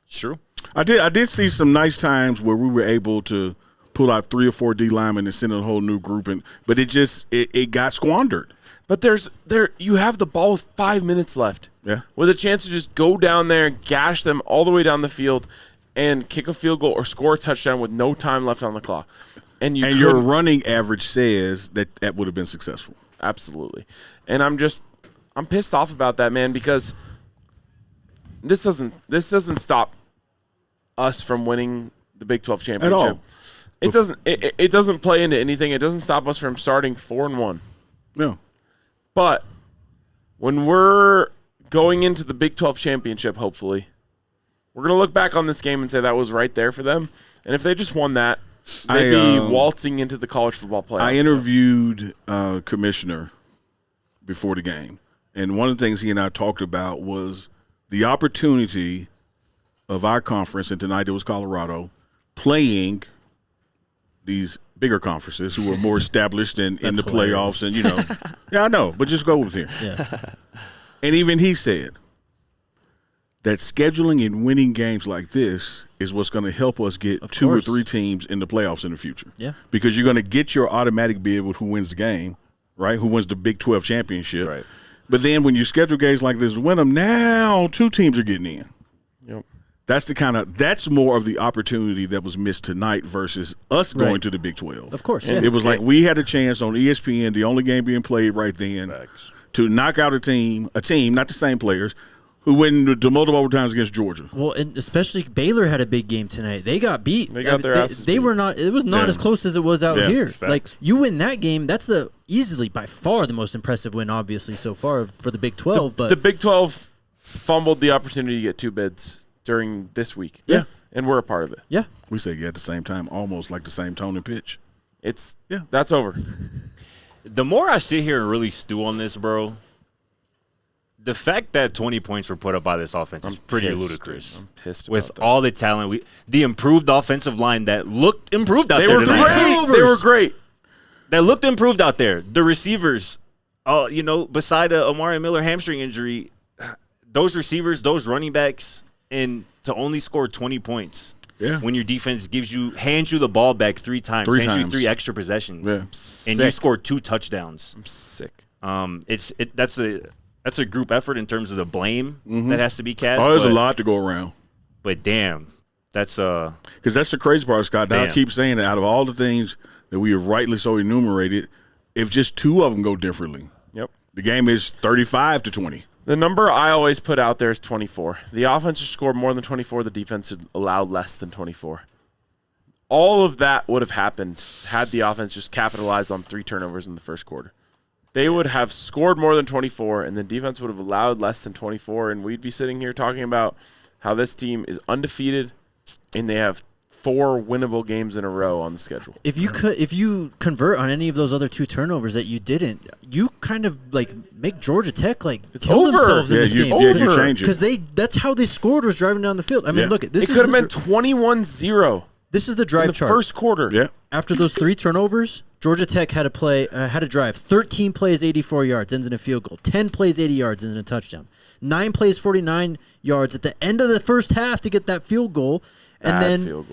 It's true. I did see some nice times where we were able to pull out 3 or 4 D linemen and send a whole new group, but it got squandered. But you have the ball with 5 minutes left. Yeah. With a chance to just go down there, gash them all the way down the field, and kick a field goal or score a touchdown with no time left on the clock. And your running average says that would have been successful. Absolutely. And I'm pissed off about that, man, because this doesn't stop us from winning the Big 12 championship. At all. It doesn't play into anything. It doesn't stop us from starting 4-1. No. But when we're going into the Big 12 championship, hopefully, we're going to look back on this game and say that was right there for them. And if they just won that, they'd be waltzing into the college football playoff. I interviewed a commissioner before the game, and one of the things he and I talked about was the opportunity of our conference, and tonight it was Colorado, playing these bigger conferences who were more established in the playoffs. And, yeah, I know, but just go with here. Yeah. And even he said that scheduling and winning games like this is what's going to help us get 2 or 3 teams in the playoffs in the future. Yeah. Because you're going to get your automatic bid with who wins the game, right? Who wins the Big 12 championship. Right. But then when you schedule games like this, win them, now 2 teams are getting in. Yep. That's more of the opportunity that was missed tonight versus us going to the Big 12. Of course. It was like we had a chance on ESPN, the only game being played right then, to knock out a team, not the same players, who went to multiple overtimes against Georgia. Well, and especially Baylor had a big game tonight. They got beat. They got their asses They beat. were not. It was not as close as it was out here. Facts. Like, you win that game, that's easily by far the most impressive win, obviously, so far for the Big 12. But the Big 12 fumbled the opportunity to get 2 bids during this week. Yeah. And we're a part of it. yeah, We say at the same time, almost like the same tone and pitch. That's over. The more I sit here and really stew on this, bro, the fact that 20 points were put up by this offense is pretty ludicrous. I'm pissed With about that. all the talent, the improved offensive line that looked improved out there tonight. They were great. That looked improved out there. The receivers, beside a Amari Miller hamstring injury, those receivers, those running backs, and to only score 20 points when your defense hands you the ball back 3 times, hands you 3 extra possessions, and you score 2 touchdowns. I'm sick. That's a group effort in terms of the blame that has to be cast. There's a lot to go around. But damn, that's because that's the crazy part, Scott. Now I keep saying that out of all the things that we have rightly so enumerated, if just 2 of them go differently, the game is 35-20. The number I always put out there is 24. The offense should score more than 24. The defense should allow less than 24. All of that would have happened had the offense just capitalized on 3 turnovers in the first quarter. They would have scored more than 24, and the defense would have allowed less than 24, and we'd be sitting here talking about how this team is undefeated, and they have 4 winnable games in a row on the schedule. If you convert on any of those other 2 turnovers that you didn't, you kind of make Georgia Tech kill themselves in this game. You change it because that's how they scored, was driving down the field. I mean, look, this it could have been 21-0. This is the drive in the chart. First quarter. Yeah. After those 3 turnovers, Georgia Tech had to drive 13 plays, 84 yards, ends in a field goal. 10 plays, 80 yards, ends in a touchdown. 9 plays, 49 yards at the end of the first half to get that field goal. And then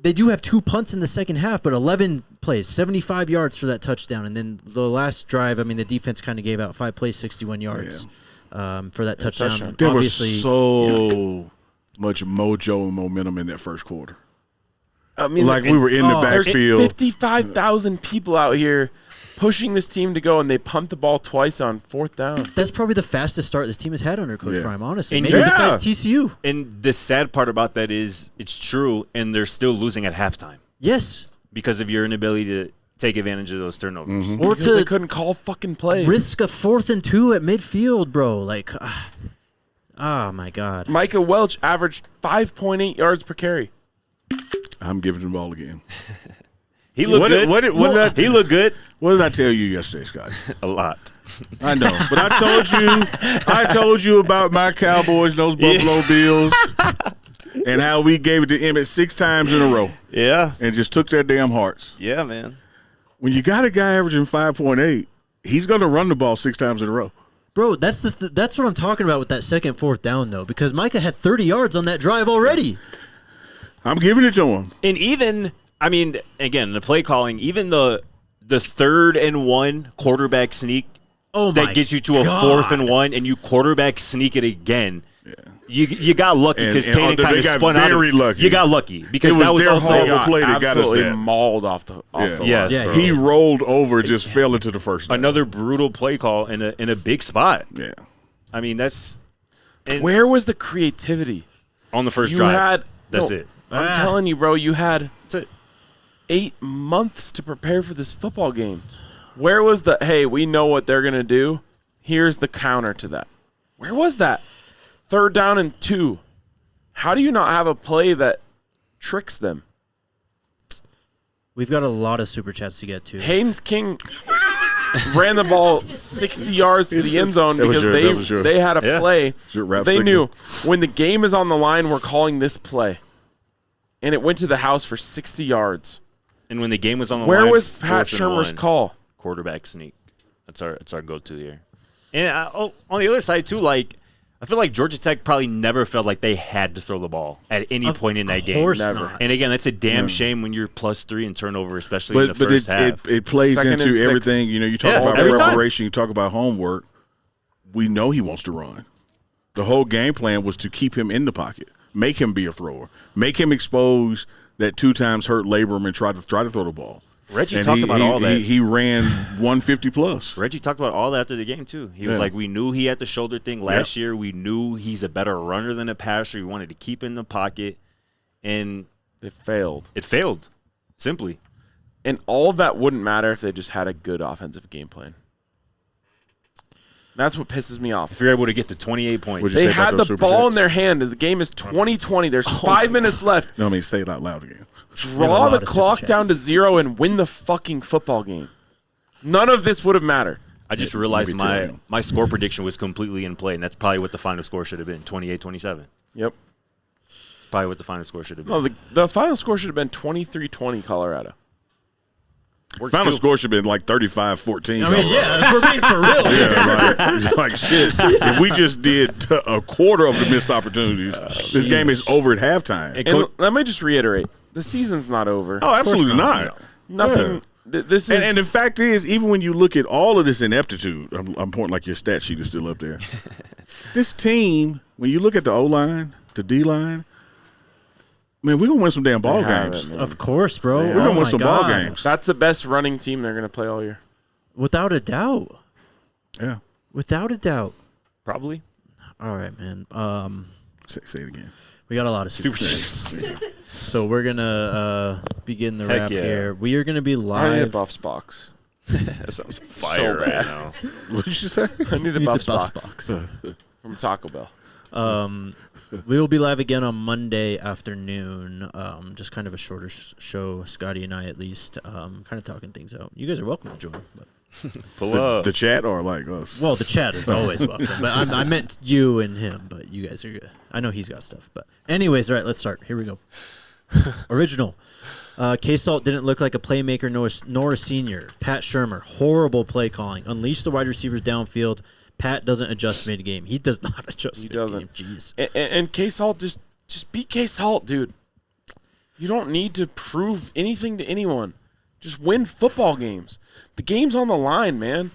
they do have 2 punts in the second half, but 11 plays, 75 yards for that touchdown. And then the last drive, I mean, the defense kind of gave out 5 plays, 61 yards for that touchdown. They Obviously, were so much mojo and momentum in that first quarter. I mean, Like we were in the backfield. 55,000 people out here pushing this team to go, and they pumped the ball twice on 4th down. That's probably the fastest start this team has had under Coach Prime, honestly. And Maybe besides TCU. And the sad part about that is it's true, and they're still losing at halftime Yes. because of your inability to take advantage of those turnovers. Mm-hmm. Or Because they to couldn't call fucking plays. risk a 4th and 2 at midfield, bro. Like, oh, my God. Micah Welch averaged 5.8 yards per carry. I'm giving the ball again. He looked good. He looked good. What did I tell you yesterday, Scott? A lot. I know, but I told you about my Cowboys, those Buffalo Bills, and how we gave it to Emmett 6 times in a row. Yeah. And just took their damn hearts. Yeah, man. When you got a guy averaging 5.8, he's going to run the ball 6 times in a row. Bro, that's that's what I'm talking about with that 2nd, 4th down, though, because Micah had 30 yards on that drive already. I'm giving it to him. And even, I mean, again, the play calling, even the 3rd and 1 quarterback sneak that gets you to a 4th and 1, and you quarterback sneak it again. Yeah. You got lucky because Kaidon kind of spun out. Lucky. You got lucky because that was their also horrible play that got us absolutely that. Mauled off the line. Yes, He rolled over, just fell into the first down. another brutal play call in a big spot. Yeah. I mean, that's Where was the creativity? on the first You drive. had That's no, it. I'm telling you, bro, you had That's it. 8 months to prepare for this football game. Where was the, hey, we know what they're going to do. Here's the counter to that. Where was that? 3rd down and 2. How do you not have a play that tricks them? We've got a lot of super chats to get to. Haynes King ran the ball 60 yards to the end zone because they had a play. They knew when the game is on the line, we're calling this play. And it went to the house for 60 yards. And when the game was on the Where line, was Pat 4th and Shurmur's 1, call? quarterback sneak. That's our go-to here. And on the other side too, like I feel like Georgia Tech probably never felt like they had to throw the ball at any point in that game. Of course Never. not. And again, that's a damn shame when you're +3 in turnover, especially in the first half. It plays 2nd into and 6. everything. You know, you talk about every time. preparation, you talk about homework. We know he wants to run. The whole game plan was to keep him in the pocket, make him be a thrower, make him expose that 2 times hurt labrum and try to throw the ball. Reggie talked about all that. He ran 150 plus. Reggie talked about all that after the game too. He was like, we knew he had the shoulder thing last year. We knew he's a better runner than a passer. We wanted to keep in the pocket, and It failed. it failed, simply. And all of that wouldn't matter if they just had a good offensive game plan. That's what pisses me off. If you're able to get to 28 points, What'd you They say about had those the super ball in chats? their hand. The game is 20-20. There's 5 minutes left. No, I mean, say it out loud again. Draw lot the of clock super down to chats. 0 and win the fucking football game. None of this would have mattered. I just realized Let me tell you. my score prediction was completely in play, and that's probably what the final score should have been, 28-27. Yep. Probably what the final score should have been. No, the final score should have been 23-20 Colorado. Works Final too. score should have been like 35-14. I mean, yeah, if we're being for real. Yeah, like shit. If we just did a quarter of the missed opportunities, this game is over at halftime. And let me just reiterate. The season's not over. Oh, absolutely not. Nothing. This is And the fact is, even when you look at all of this ineptitude, I'm pointing like your stat sheet is still up there. This team, when you look at the O-line, the D-line, man, we're going to win some damn ball games. Of course, bro. We're going to win some ball God. games. that's the best running team they're going to play all year. Without a doubt. Yeah. Without a doubt. Probably. All right, man. Say it again. We got a lot of super chats. So we're going to begin the Heck wrap yeah. here. We are going to be I need a live. Buffs box. That sounds fire bad. right now. What did you say? I need a Needs Buffs a bus box box. from Taco Bell. We will be live again on Monday afternoon. Just kind of a shorter show, Scotty and I at least, kind of talking things out. You guys are welcome to join. But, Pull up. The chat or like us? well, the chat is always welcome. But I meant you and him, but you guys are good. I know he's got stuff. But anyways, all right, let's start. Here we go. Original. K-Salt didn't look like a playmaker nor a senior. Pat Shurmur, horrible play calling. Unleash the wide receivers downfield. Pat doesn't adjust mid-game. He does not adjust mid-game. doesn't. Jeez. And K-Salt, just be K-Salt, dude. You don't need to prove anything to anyone. Just win football games. The game's on the line, man.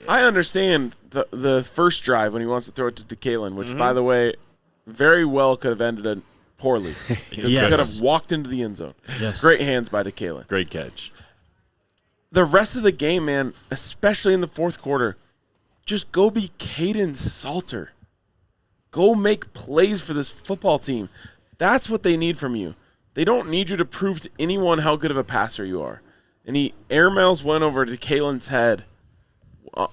I understand the first drive when he wants to throw it to DeKalen, which, by the way, very well could have ended it poorly. Because he could have walked into the end zone. Yes. Great hands by DeKalen. Great catch. The rest of the game, man, especially in the fourth quarter, just go be Kaidon Salter. Go make plays for this football team. That's what they need from you. They don't need you to prove to anyone how good of a passer you are. And he airmails one over to Kalen's head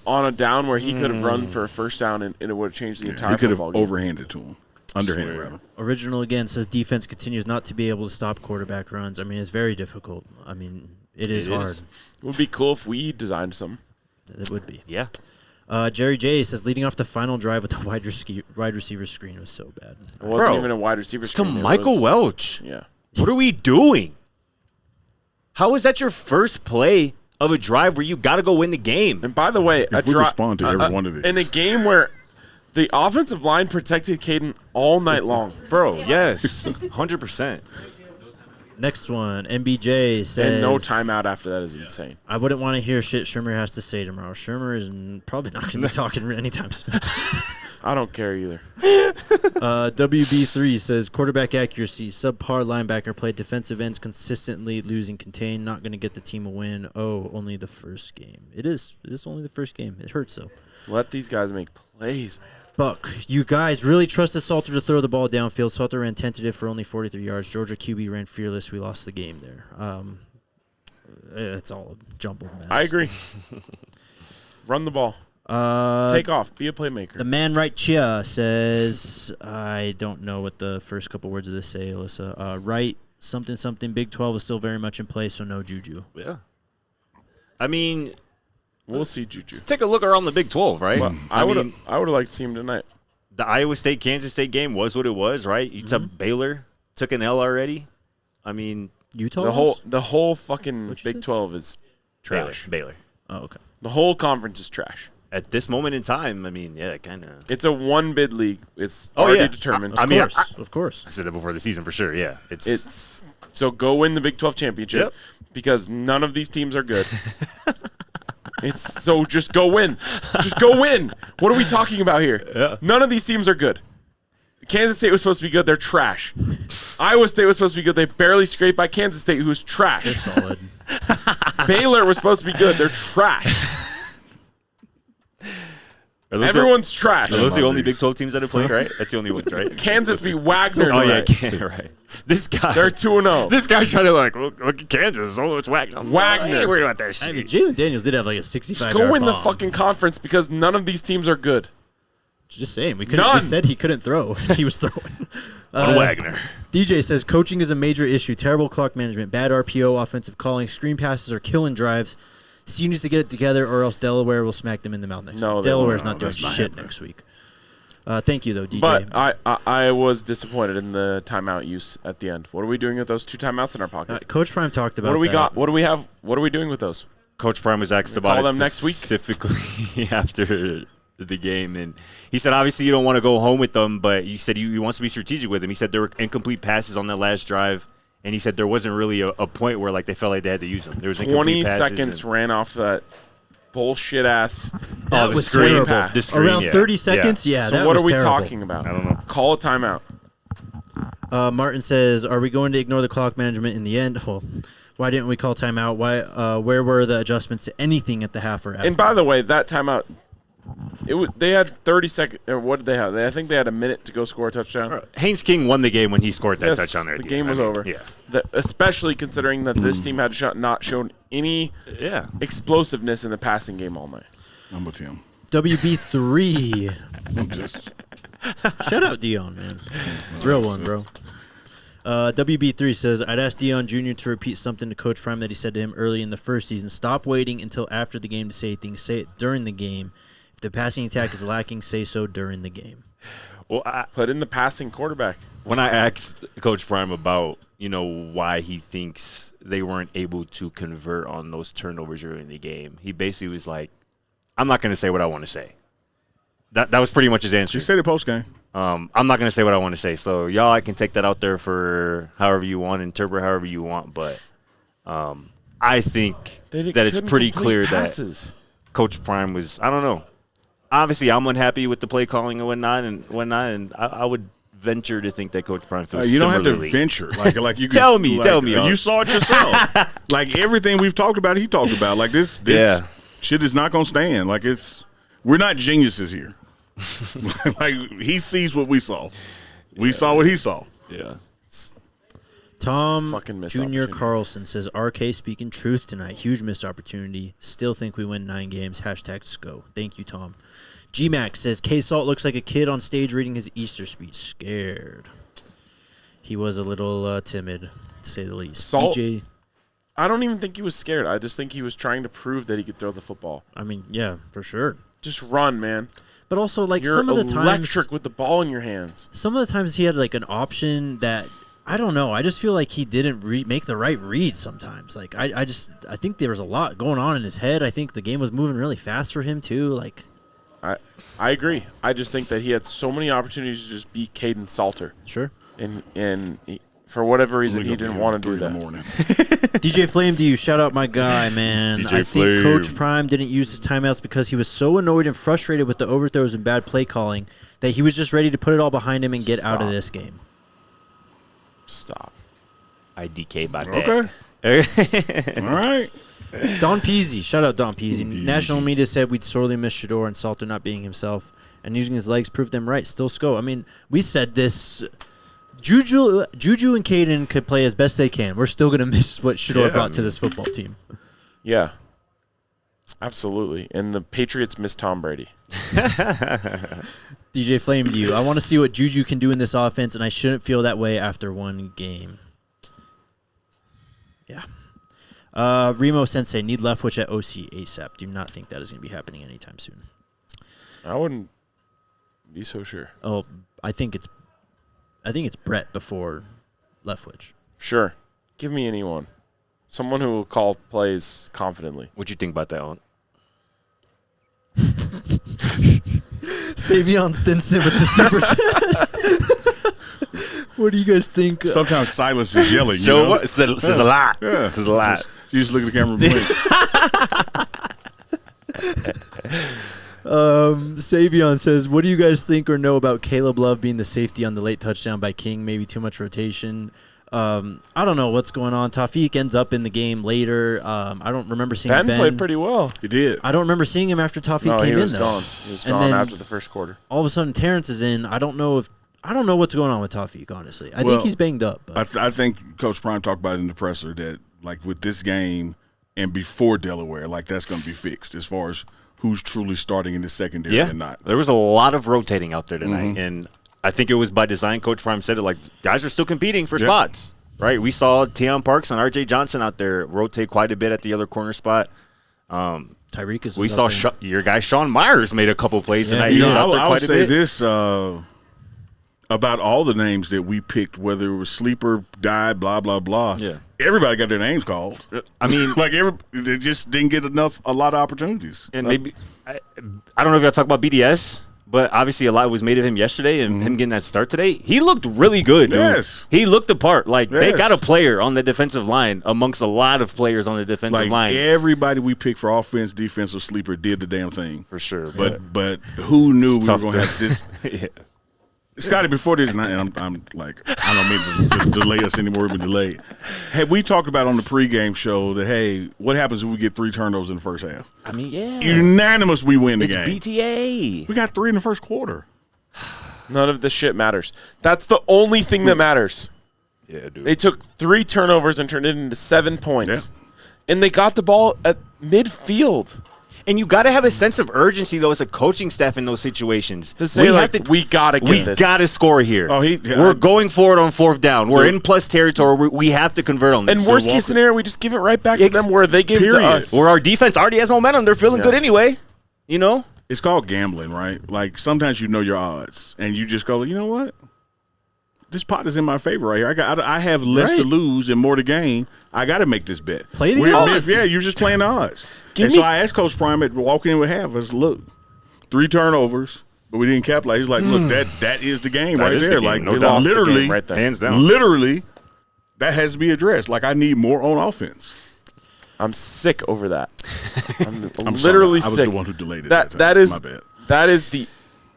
on a down where he could have run for a first down and it would have changed the entire football game. He could have overhanded to him. Underhanded, rather. Original, again, says defense continues not to be able to stop quarterback runs. I mean, it's very difficult. I mean, it is hard. It would be cool if we designed some. It would be. Yeah. Jerry J says leading off the final drive with the wide receiver screen was so bad. It wasn't even a wide receiver screen. To Michael Welch. Yeah. What are we doing? How is that your first play of a drive where you got to go win the game? And by the way, if we respond to every one of these. In a game where the offensive line protected Kaidon all night long. Bro, yes. 100%. Next one, MBJ says... And no timeout after that is insane. I wouldn't want to hear shit Shurmur has to say tomorrow. Shurmur is probably not going to be talking anytime soon. I don't care either. WB3 says quarterback accuracy, subpar linebacker play, defensive ends consistently losing contain, not going to get the team a win. Oh, only the first game. It is only the first game. It hurts though. Let these guys make plays, man. Buck, you guys really trusted Salter to throw the ball downfield. Salter ran tentative for only 43 yards. Georgia QB ran fearless. We lost the game there. It's all a jumbled mess. I agree. Run the ball. Take off. Be a playmaker. The man right Chia says, I don't know what the first couple words of this say, Alyssa. Right something. Big 12 is still very much in play, so no juju. Yeah. I mean, we'll see juju. Take a look around the Big 12, right? Well, I would have liked to see him tonight. The Iowa State-Kansas State game was what it was, right? You took Baylor, took an L already. I mean, Utah. The whole fucking Big 12 is trash. Baylor. Oh, okay. The whole conference is trash. At this moment in time, I mean, yeah, kind of. It's a one-bid league. It's already determined. Of course. I said that before the season for sure, yeah. It's so go win the Big 12 championship because none of these teams are good. So just go win. Just go win. What are we talking about here? Yeah. None of these teams are good. Kansas State was supposed to be good. They're trash. Iowa State was supposed to be good. They barely scraped by Kansas State, who's trash. They're solid. Baylor was supposed to be good. They're trash. Everyone's trash. Are those the only Big 12 teams that have played, right? That's the only ones, right? Kansas beat Wagner. Right. This guy. They're 2-0. This guy's trying to look at Kansas. Oh, it's Wagner. Wagner. I ain't worried about that shit. I mean, Jalen Daniels did have like a 65 Just go win the fucking conference because none of these teams are good. Just saying. We said he couldn't throw. He was throwing. On Wagner. DJ says coaching is a major issue. Terrible clock management. Bad RPO, offensive calling. Screen passes are killing drives. CU needs to get it together, or else Delaware will smack them in the mouth next week. Delaware's not doing shit next week. Thank you, though, DJ. But I was disappointed in the timeout use at the end. What are we doing with those 2 timeouts in our pocket? Coach Prime talked about what do we that. got? What do we have? What are we doing with those? Coach Prime was asked about it them next week? specifically after the game, and he said obviously you don't want to go home with them, but he said he wants to be strategic with them. He said there were incomplete passes on that last drive. And he said there wasn't really a point where they felt like they had to use them. There was 20 seconds ran off that bullshit ass. That was terrible. Around 30 seconds? Yeah, so that what was are we terrible. talking about? I don't know. Call a timeout. Martin says, are we going to ignore the clock management in the end? Well, why didn't we call timeout? Where were the adjustments to anything at the half or after? And by the way, that timeout, they had 30 seconds. Or what did they have? I think they had a minute to go score a touchdown. Haynes King won the game when he scored that touchdown there. The game was over. Yeah. Especially considering that this team had not shown any explosiveness in the passing game all night. I'm with him. WB3. Shout out Dion, man. Real one, bro. WB3 says, I'd ask Dion Jr. to repeat something to Coach Prime that he said to him early in the first season. Stop waiting until after the game to say things. Say it during the game. If the passing attack is lacking, say so during the game. Well, put in the passing quarterback. When I asked Coach Prime about, why he thinks they weren't able to convert on those turnovers during the game, he basically was like, I'm not going to say what I want to say. That was pretty much his answer. You said it post game. I'm not going to say what I want to say. So, y'all, I can take that out there for however you want, interpret however you want. But I think that it's pretty clear that Coach Prime was, I don't know. Obviously, I'm unhappy with the play calling and whatnot, and I would venture to think that Coach Prime feels you don't similarly. have to venture. Like you Tell me. You saw it yourself. Like everything we've talked about, he talked about. Like this shit is not gonna stand. Like we're not geniuses here. Like he sees what we saw. We saw what he saw. Yeah. Tom Fucking missed Jr. opportunity. Carlson says, RK speaking truth tonight. Huge missed opportunity. Still think we win 9 games. #SCO. Thank you, Tom. G-Mac says, K-Salt looks like a kid on stage reading his Easter speech. Scared. He was a little timid, to say the least. Salt? DJ, I don't even think he was scared. I just think he was trying to prove that he could throw the football. I mean, yeah, for sure. Just run, man. But also, like, You're some of the times... electric with the ball in your hands. Some of the times he had, like, an option that... I don't know. I just feel like he didn't make the right read sometimes. Like, I think there was a lot going on in his head. I think the game was moving really fast for him, too. Like... I agree. I just think that he had so many opportunities to just be Kaidon Salter. Sure. And for whatever reason, he didn't want to do that. DJ Flame to you. Shout out my guy, man. DJ I think Flame. Coach Prime didn't use his timeouts because he was so annoyed and frustrated with the overthrows and bad play calling that he was just ready to put it all behind him and get out of this game. Stop. IDK by that. Okay. All right. Don Peasy. Shout out Don Peasy. National media said we'd sorely miss Shador and Salter not being himself, and using his legs proved them right. Still SCO. I mean, we said this. Juju and Kaidon could play as best they can. We're still going to miss what Shador brought to this football team. Yeah. Absolutely. And the Patriots miss Tom Brady. DJ Flame to you. I want to see what Juju can do in this offense, and I shouldn't feel that way after one game. Yeah. Remo Sensei, need Leftwich at OC ASAP. Do not think that is going to be happening anytime soon. I wouldn't be so sure. Oh, I think it's Brett before Leftwich. Sure. Give me anyone. Someone who will call plays confidently. What'd you think about that one? Savion Stinson with the super chat. What do you guys think? Sometimes silence is yelling. So you know? what? Says a lot. Yeah. Says a lot. You just look at the camera and blink. Savion says, what do you guys think or know about Caleb Love being the safety on the late touchdown by King? Maybe too much rotation. I don't know what's going on. Tawfiq ends up in the game later. I don't remember seeing Ben. Ben played pretty well. He did. I don't remember seeing him after Tawfiq came he was in, though. gone. He was And gone then after the first quarter. all of a sudden, Terrence is in. I don't know what's going on with Tawfiq, honestly. I think he's banged up. But. I think Coach Prime talked about it in the presser that, like, with this game and before Delaware, like, that's going to be fixed as far as who's truly starting in the secondary and not. There was a lot of rotating out there tonight, and I think it was by design. Coach Prime said it, like, guys are still competing for spots, right? We saw Teion Parks and R.J. Johnson out there rotate quite a bit at the other corner spot. Tyreek is. We saw your guy Sean Myers made a couple plays tonight. You He know, was out there I would quite a say bit. this about all the names that we picked, whether it was sleeper, died, blah, blah, blah. Yeah. Everybody got their names called. I mean, Like, they just didn't get a lot of opportunities. and maybe I don't know if y'all talk about BDS, but obviously a lot was made of him yesterday, and him getting that start today. He looked really good, dude. Yes. He looked the part. Like, they Yes. got a player on the defensive line amongst a lot of players on the defensive Like, line. everybody we picked for offense, defense, or sleeper did the damn thing. For sure. But who knew we were tough going to to- have this? Yeah. Scotty, before this, and I'm like, I don't mean to delay us anymore, but delayed. Hey, we talked about on the pregame show that, hey, what happens if we get 3 turnovers in the first half? I mean, yeah. Unanimous, we win the It's game. BTA. We got 3 in the first quarter. None of the shit matters. That's the only thing that matters. Yeah, dude. They took 3 turnovers and turned it into 7 points. And they got the ball at midfield. And you got to have a sense of urgency, though, as a coaching staff in those situations. To say, we got to get we this. got to score here. Oh, We're going for it on 4th down. We're in plus territory. We have to convert on this. And worst case scenario, we just give it right back to them where they gave it to Period. us. Where our defense already has momentum. They're feeling good anyway. You know? It's called gambling, right? Like, sometimes you know your odds, and you just go, you know what? This pot is in my favor right here. I have less to lose and more to gain. I got to make this bet. Play the odds. Yeah, you're just playing the odds. So I asked Coach Prime at walking in with half. I said, look, 3 turnovers, but we didn't capitalize. He's like, look, that is the game right there. Like, No doubt. literally, right there. Hands down. literally, that has to be addressed. Like, I need more on offense. I'm sick over that. I'm sorry. literally I was sick. the one who delayed it. That is my bad. That is the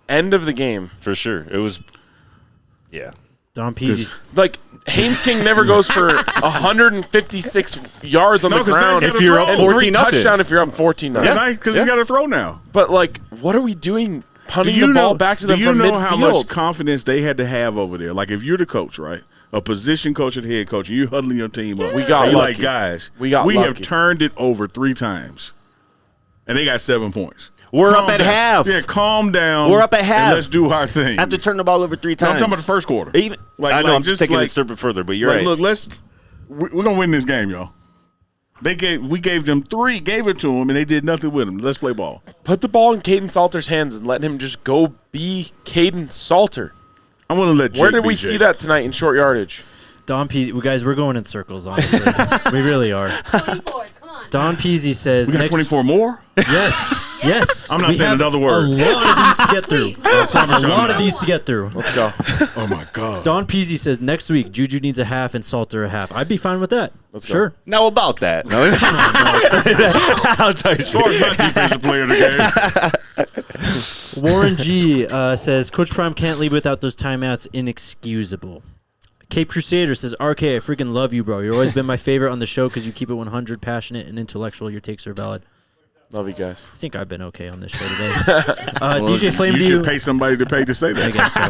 end of the game. For sure. It was Yeah. Don Peasy. Like, Haynes King never goes for 156 yards on the 'cause now ground. he's If you're up and 14 3 nothing. touchdown if you're up 14-0. Because he's got to throw now. But, like, what are we doing punting the ball back to them from midfield? Do you know how much confidence they had to have over there? Like, if you're the coach, right, a position coach or the head coach, and you're huddling your team up. We got you're lucky. like, guys, We have have turned it over 3 times, and they got 7 points. We're Calm up at down. half. Yeah, calm down. We're up at half. And let's do our thing. After turning the ball over 3 No, times. I'm talking about the first quarter. Even, I know, I'm just taking it a step further, but you're like, right. Look, we're going to win this game, y'all. We gave them 3, gave it to them, and they did nothing with them. Let's play ball. Put the ball in Kaidon Salter's hands and let him just go be Kaidon Salter. I'm going to let Jake Where did be we Jake. see that tonight in short yardage? Don Peasy. Guys, we're going in circles, honestly. We really are. 24, come on. Don Peasy says. We got next, 24 more? Yes. Yes. I'm not We saying have another word. A lot of these to get through. Please. A lot of these to get through. Let's go. Oh, my God. Don Peasy says next week Juju needs a half and Salter a half. I'd be fine with that. Let's go. Sure. Now about that. No, I'll tell you. Sorry, not defensive player of the game. Warren G says Coach Prime can't leave without those timeouts. Inexcusable. Cape Crusader says, RK, I freaking love you, bro. You've always been my favorite on the show because you keep it 100, passionate, and intellectual. Your takes are valid. Love you guys. I think I've been okay on this show today. DJ Flame You to should pay somebody to pay to say I that. guess so.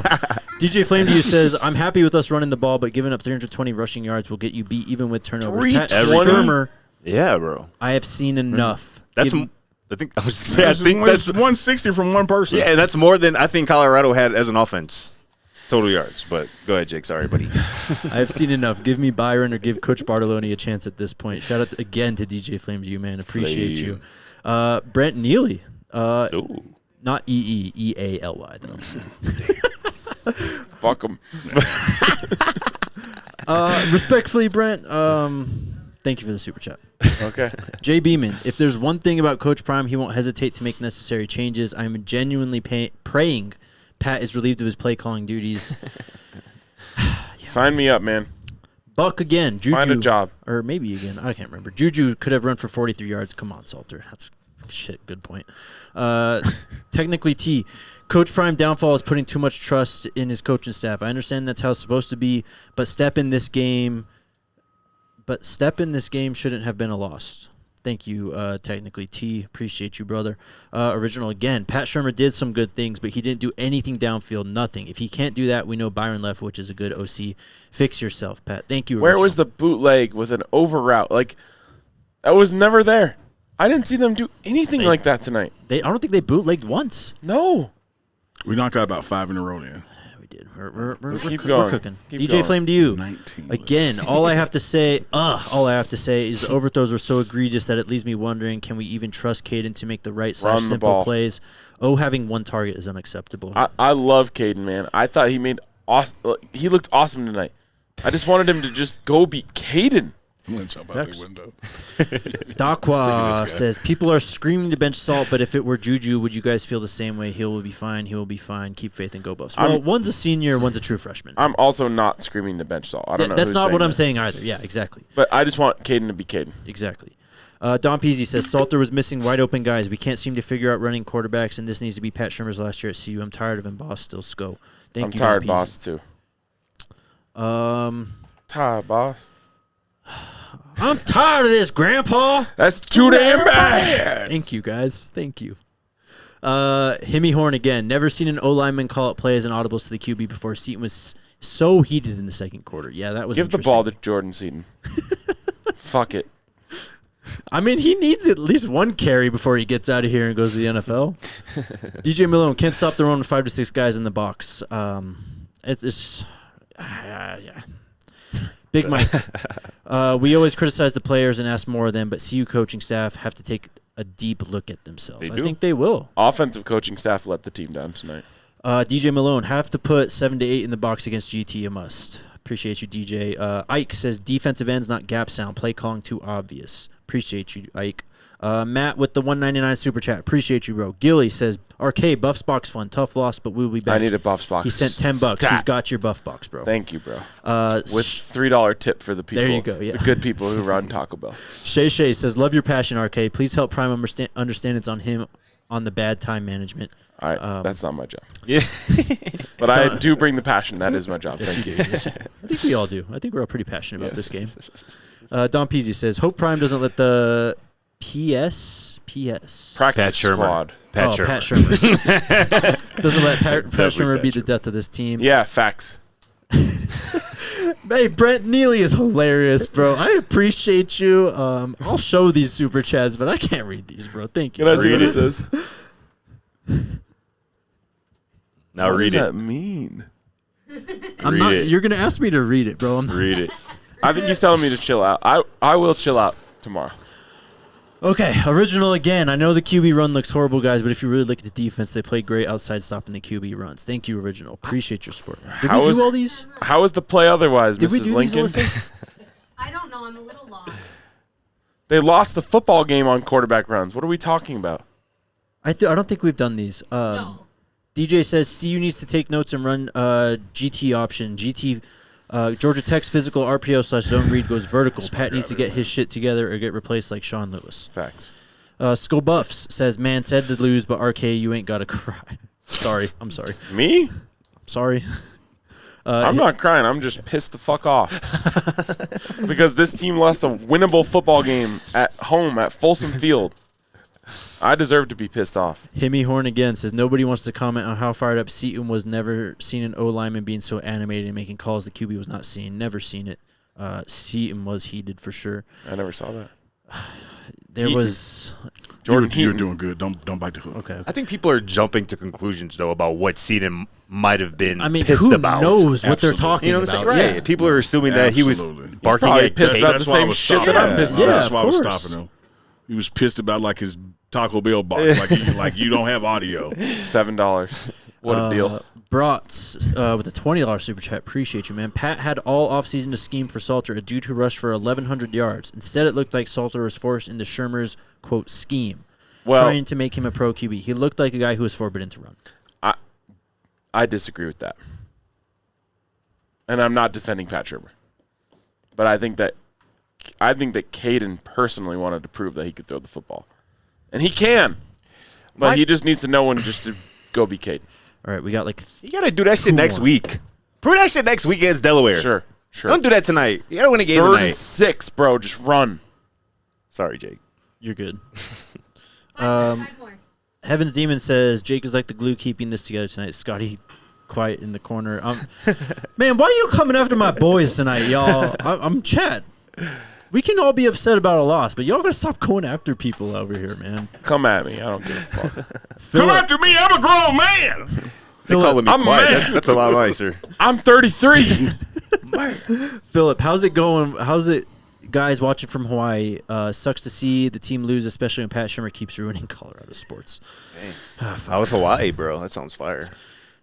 DJ Flame to you says, I'm happy with us running the ball, but giving up 320 rushing yards will get you beat even with turnovers. Pat 320? Shurmur, Yeah, bro. I have seen enough. That's. Give- I think I was saying. I think that's. 160 from one person. Yeah, and that's more than I think Colorado had as an offense. Total yards. But go ahead, Jake. Sorry, buddy. I have seen enough. Give me Byron or give Coach Bartoloni a chance at this point. Shout out again to DJ Flame to you, man. Appreciate you. Brent Neely. Ooh. Not EEALY, though. Fuck them. Respectfully, Brent, thank you for the super chat. Okay. Jay Beeman, if there's one thing about Coach Prime, he won't hesitate to make necessary changes. I'm genuinely praying Pat is relieved of his play calling duties. Sign me up, man. Buck again. Juju. Find a job. Or maybe again. I can't remember. Juju could have run for 43 yards. Come on, Salter. That's shit. Good point. Technically, T. Coach Prime downfall is putting too much trust in his coaching staff. I understand that's how it's supposed to be, but step in this game shouldn't have been a loss. Thank you, technically T. Appreciate you, brother. Original again. Pat Shurmur did some good things, but he didn't do anything downfield. Nothing. If he can't do that, we know Byron left, which is a good OC. Fix yourself, Pat. Thank you. Where Original. was the bootleg with an over route? Like, that was never there. I didn't see them do anything like that tonight. I don't think they bootlegged once. No. We knocked out about 5 in a row then. We did. We're keep we're going. cooking. Keep DJ going. Flame to you. 19. Again, all I have to say is the overthrows were so egregious that it leaves me wondering, can we even trust Kaidon to make the right Run the simple ball. plays? Having one target is unacceptable. I love Kaidon, man. I thought he made awesome. He looked awesome tonight. I just wanted him to just go beat Kaidon. I'm going to jump out the window. Dakwa says, people are screaming to bench Salt, but if it were Juju, would you guys feel the same way? He will be fine. He will be fine. Keep faith and go Buffs. Well, one's a senior, one's a true freshman. I'm also not screaming to bench Saul. I don't know. That's who's not what I'm that. saying either. Yeah, exactly. But I just want Kaidon to be Kaidon. Exactly. Don Peasy says, Salter was missing wide open guys. We can't seem to figure out running quarterbacks, and this needs to be Pat Shurmur's last year at CU. I'm tired of him, boss. Still SCO. I'm Thank you, tired, Don Peasy. boss, too. Tired, boss. I'm tired of this, Grandpa. That's too damn bad. Thank you, guys. Thank you. Himmy Horn again. Never seen an O-lineman call up plays and audibles to the QB before. Seaton was so heated in the second quarter. Yeah, that was Give the interesting. ball to Jordan Seaton. Fuck it. I mean, he needs at least one carry before he gets out of here and goes to the NFL. DJ Malone can't stop the run with 5 to 6 guys in the box. It's Big Mike. We always criticize the players and ask more of them, but CU coaching staff have to take a deep look at themselves. They I do. think they will. Offensive coaching staff let the team down tonight. DJ Malone, have to put 7 to 8 in the box against GT. You must. Appreciate you, DJ. Ike says defensive ends, not gap sound. Play calling too obvious. Appreciate you, Ike. Matt with the $1.99 super chat. Appreciate you, bro. Gilly says, RK, Buffs box fun. Tough loss, but we'll be back. I need a Buffs box. He sent $10. Stat. He's got your Buff box, bro. Thank you, bro. With With $3 tip for the people. There you go, yeah. The good people who run Taco Bell. Shay says, love your passion, RK. Please help Prime understand it's on him on the bad time management. That's not my job. Yeah. But I do bring the passion. That is my job. Thank you. I think we all do. I think we're all pretty passionate about this game. Don Peasy says, hope Prime doesn't let the PS Practice Pat Shurmur. squad. Pat Shurmur. Doesn't let Pat Shurmur beat the death of this team. Yeah, facts. Hey, Brent Neely is hilarious, bro. I appreciate you. I'll show these super chats, but I can't read these, bro. Thank you. Can I see what it says? Now What read does it. that mean? I'm not. You're gonna ask me to read it, bro. Read it. I think he's telling me to chill out. I will chill out tomorrow. Okay, original again. I know the QB run looks horrible, guys, but if you really look at the defense, they played great outside stopping the QB runs. Thank you, original. Appreciate your support. Did we do all these? How was the play otherwise, Did we Mrs. do Lincoln? these, Alyssa? I don't know. I'm a little lost. They lost the football game on quarterback runs. What are we talking about? I don't think we've done these. No. DJ says CU needs to take notes and run GT option. GT Georgia Tech's physical RPO / zone read goes vertical. Pat needs to get his shit together or get replaced like Sean Lewis. Facts. Skull Buffs says, man said to lose, but RK, you ain't got to cry. Sorry. I'm sorry. Me? Sorry. I'm not crying. I'm just pissed the fuck off. Because this team lost a winnable football game at home at Folsom Field. I deserve to be pissed off. Himmy Horn again says, nobody wants to comment on how fired up Seaton was. Never seen an O-lineman being so animated and making calls the QB was not seen. Never seen it. Seaton was heated for sure. I never saw that. There was... Jordan You're Heaton. doing good. Don't bite the hook. Okay. I think people are jumping to conclusions though about what Seaton might have been I mean, pissed who about. knows what they're Absolutely. talking You know what I'm about? saying? Right. Yeah. People are assuming that he was Absolutely. barking probably at pissed Kate. about the That's why I same was shit stopping that I'm him. pissed about. That's Yeah, why I of was course. stopping him. He was pissed about like his Taco Bell box, like you don't have audio. $7. What a deal. Brats with a $20 super chat. Appreciate you, man. Pat had all offseason to scheme for Salter, a due to rush for 1,100 yards. Instead, it looked like Salter was forced into Shurmur's, quote, scheme, trying to make him a pro QB. He looked like a guy who was forbidden to run. I disagree with that. And I'm not defending Pat Shurmur. But I think that Kaidon personally wanted to prove that he could throw the football. And he can. But he just needs to know when just to go be Kaidon. All right, we got like... You got to do that shit next week. Prove that shit next week against Delaware. Sure. Don't do that tonight. You got to win a game 3rd tonight. and 6, bro. Just run. Sorry, Jake. You're good. Five more. Heaven's Demon says, Jake is like the glue keeping this together tonight. Scotty quiet in the corner. Man, why are you coming after my boys tonight, y'all? I'm Chad. We can all be upset about a loss, but y'all gotta stop going after people over here, man. Come at me. I don't give a fuck. Come after me. I'm a grown man. They calling me I'm quiet. mad. That's a lot nicer. I'm 33. Philip, how's it going? How's it, guys, watching from Hawaii? Sucks to see the team lose, especially when Pat Shurmur keeps ruining Colorado sports. I was Hawaii, bro. That sounds fire.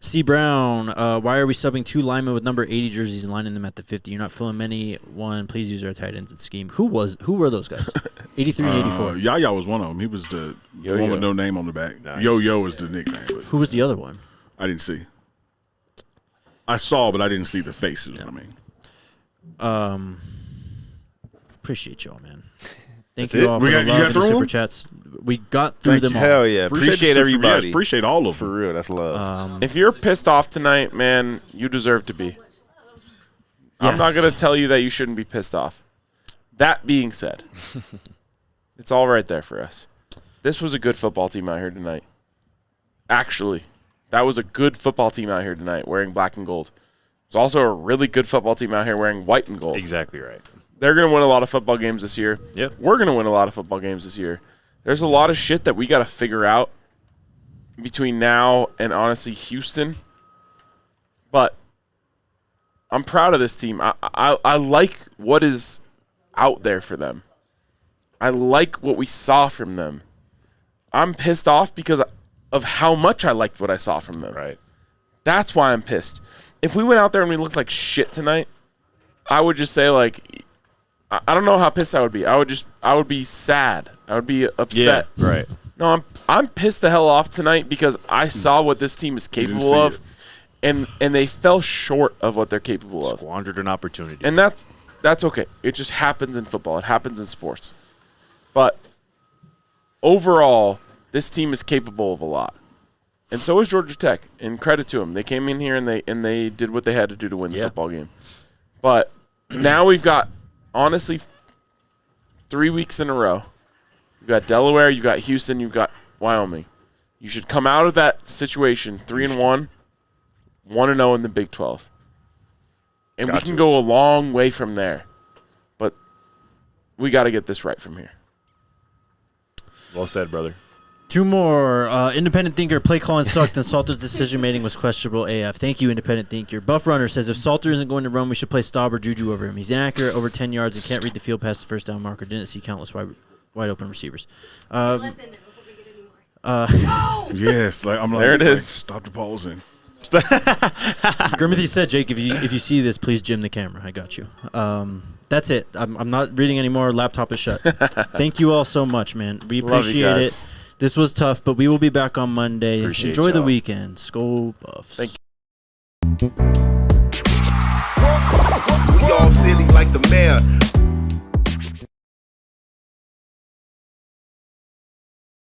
C. Brown, why are we subbing 2 linemen with number 80 jerseys and lining them at the 50? You're not filling many. One, please use our tight ends and scheme. Who were those guys? 83 and 84. Yaya was one of them. He was the one with no name on the back. Nice. Yo-Yo is the nickname. But Who was the other one? I didn't see. I saw, but I didn't see the faces. I mean, Appreciate y'all, man. Thank That's you it? all We for got- the you love got and the through super them? chats. We got through them all. Hell yeah. Appreciate the- everybody. Yes, appreciate all of For them. real. That's love. If you're pissed off tonight, man, you deserve to be. I'm not Yes. going to tell you that you shouldn't be pissed off. That being said, it's all right there for us. This was a good football team out here tonight. Actually, that was a good football team out here tonight wearing black and gold. It's also a really good football team out here wearing white and gold. Exactly right. They're going to win a lot of football games this year. Yep. We're going to win a lot of football games this year. There's a lot of shit that we got to figure out between now and, honestly, Houston. But I'm proud of this team. I like what is out there for them. I like what we saw from them. I'm pissed off because of how much I liked what I saw from them. Right. That's why I'm pissed. If we went out there and we looked like shit tonight, I would just say, like, I don't know how pissed I would be. I would be sad. I would be upset. Yeah. Right. No, I'm pissed the hell off tonight because I saw what this team is didn't capable see of, it. and they fell short of what they're capable of. Squandered an opportunity. And that's okay. It just happens in football. It happens in sports. But overall, this team is capable of a lot. And so is Georgia Tech. And credit to them. They came in here and they did what they had to do to win the football game. But now we've got, honestly, 3 weeks in a row. You've got Delaware, you've got Houston, you've got Wyoming. You should come out of that situation 3-1, 1-0 in the Big 12. And we can go a long way from there. But we got to get this right from here. Well said, brother. 2 more. Independent Thinker, play calling sucked and Salter's decision-making was questionable AF. Thank you, Independent Thinker. Buff Runner says, if Salter isn't going to run, we should play Staub or Juju over him. He's inaccurate over 10 yards and can't read the field past the first down marker. Didn't see countless wide open receivers. Let's end it before we get any more. Yes, like I'm like, There it is. Stop the pausing. Grimothy said, Jake, if you see this, please jim the camera. I got you. That's it. I'm not reading anymore. Laptop is shut. Thank you all so much, man. We appreciate it. This was tough, but we will be back on Monday. Enjoy the weekend. Skol Buffs. Thank you. We all silly like the mayor.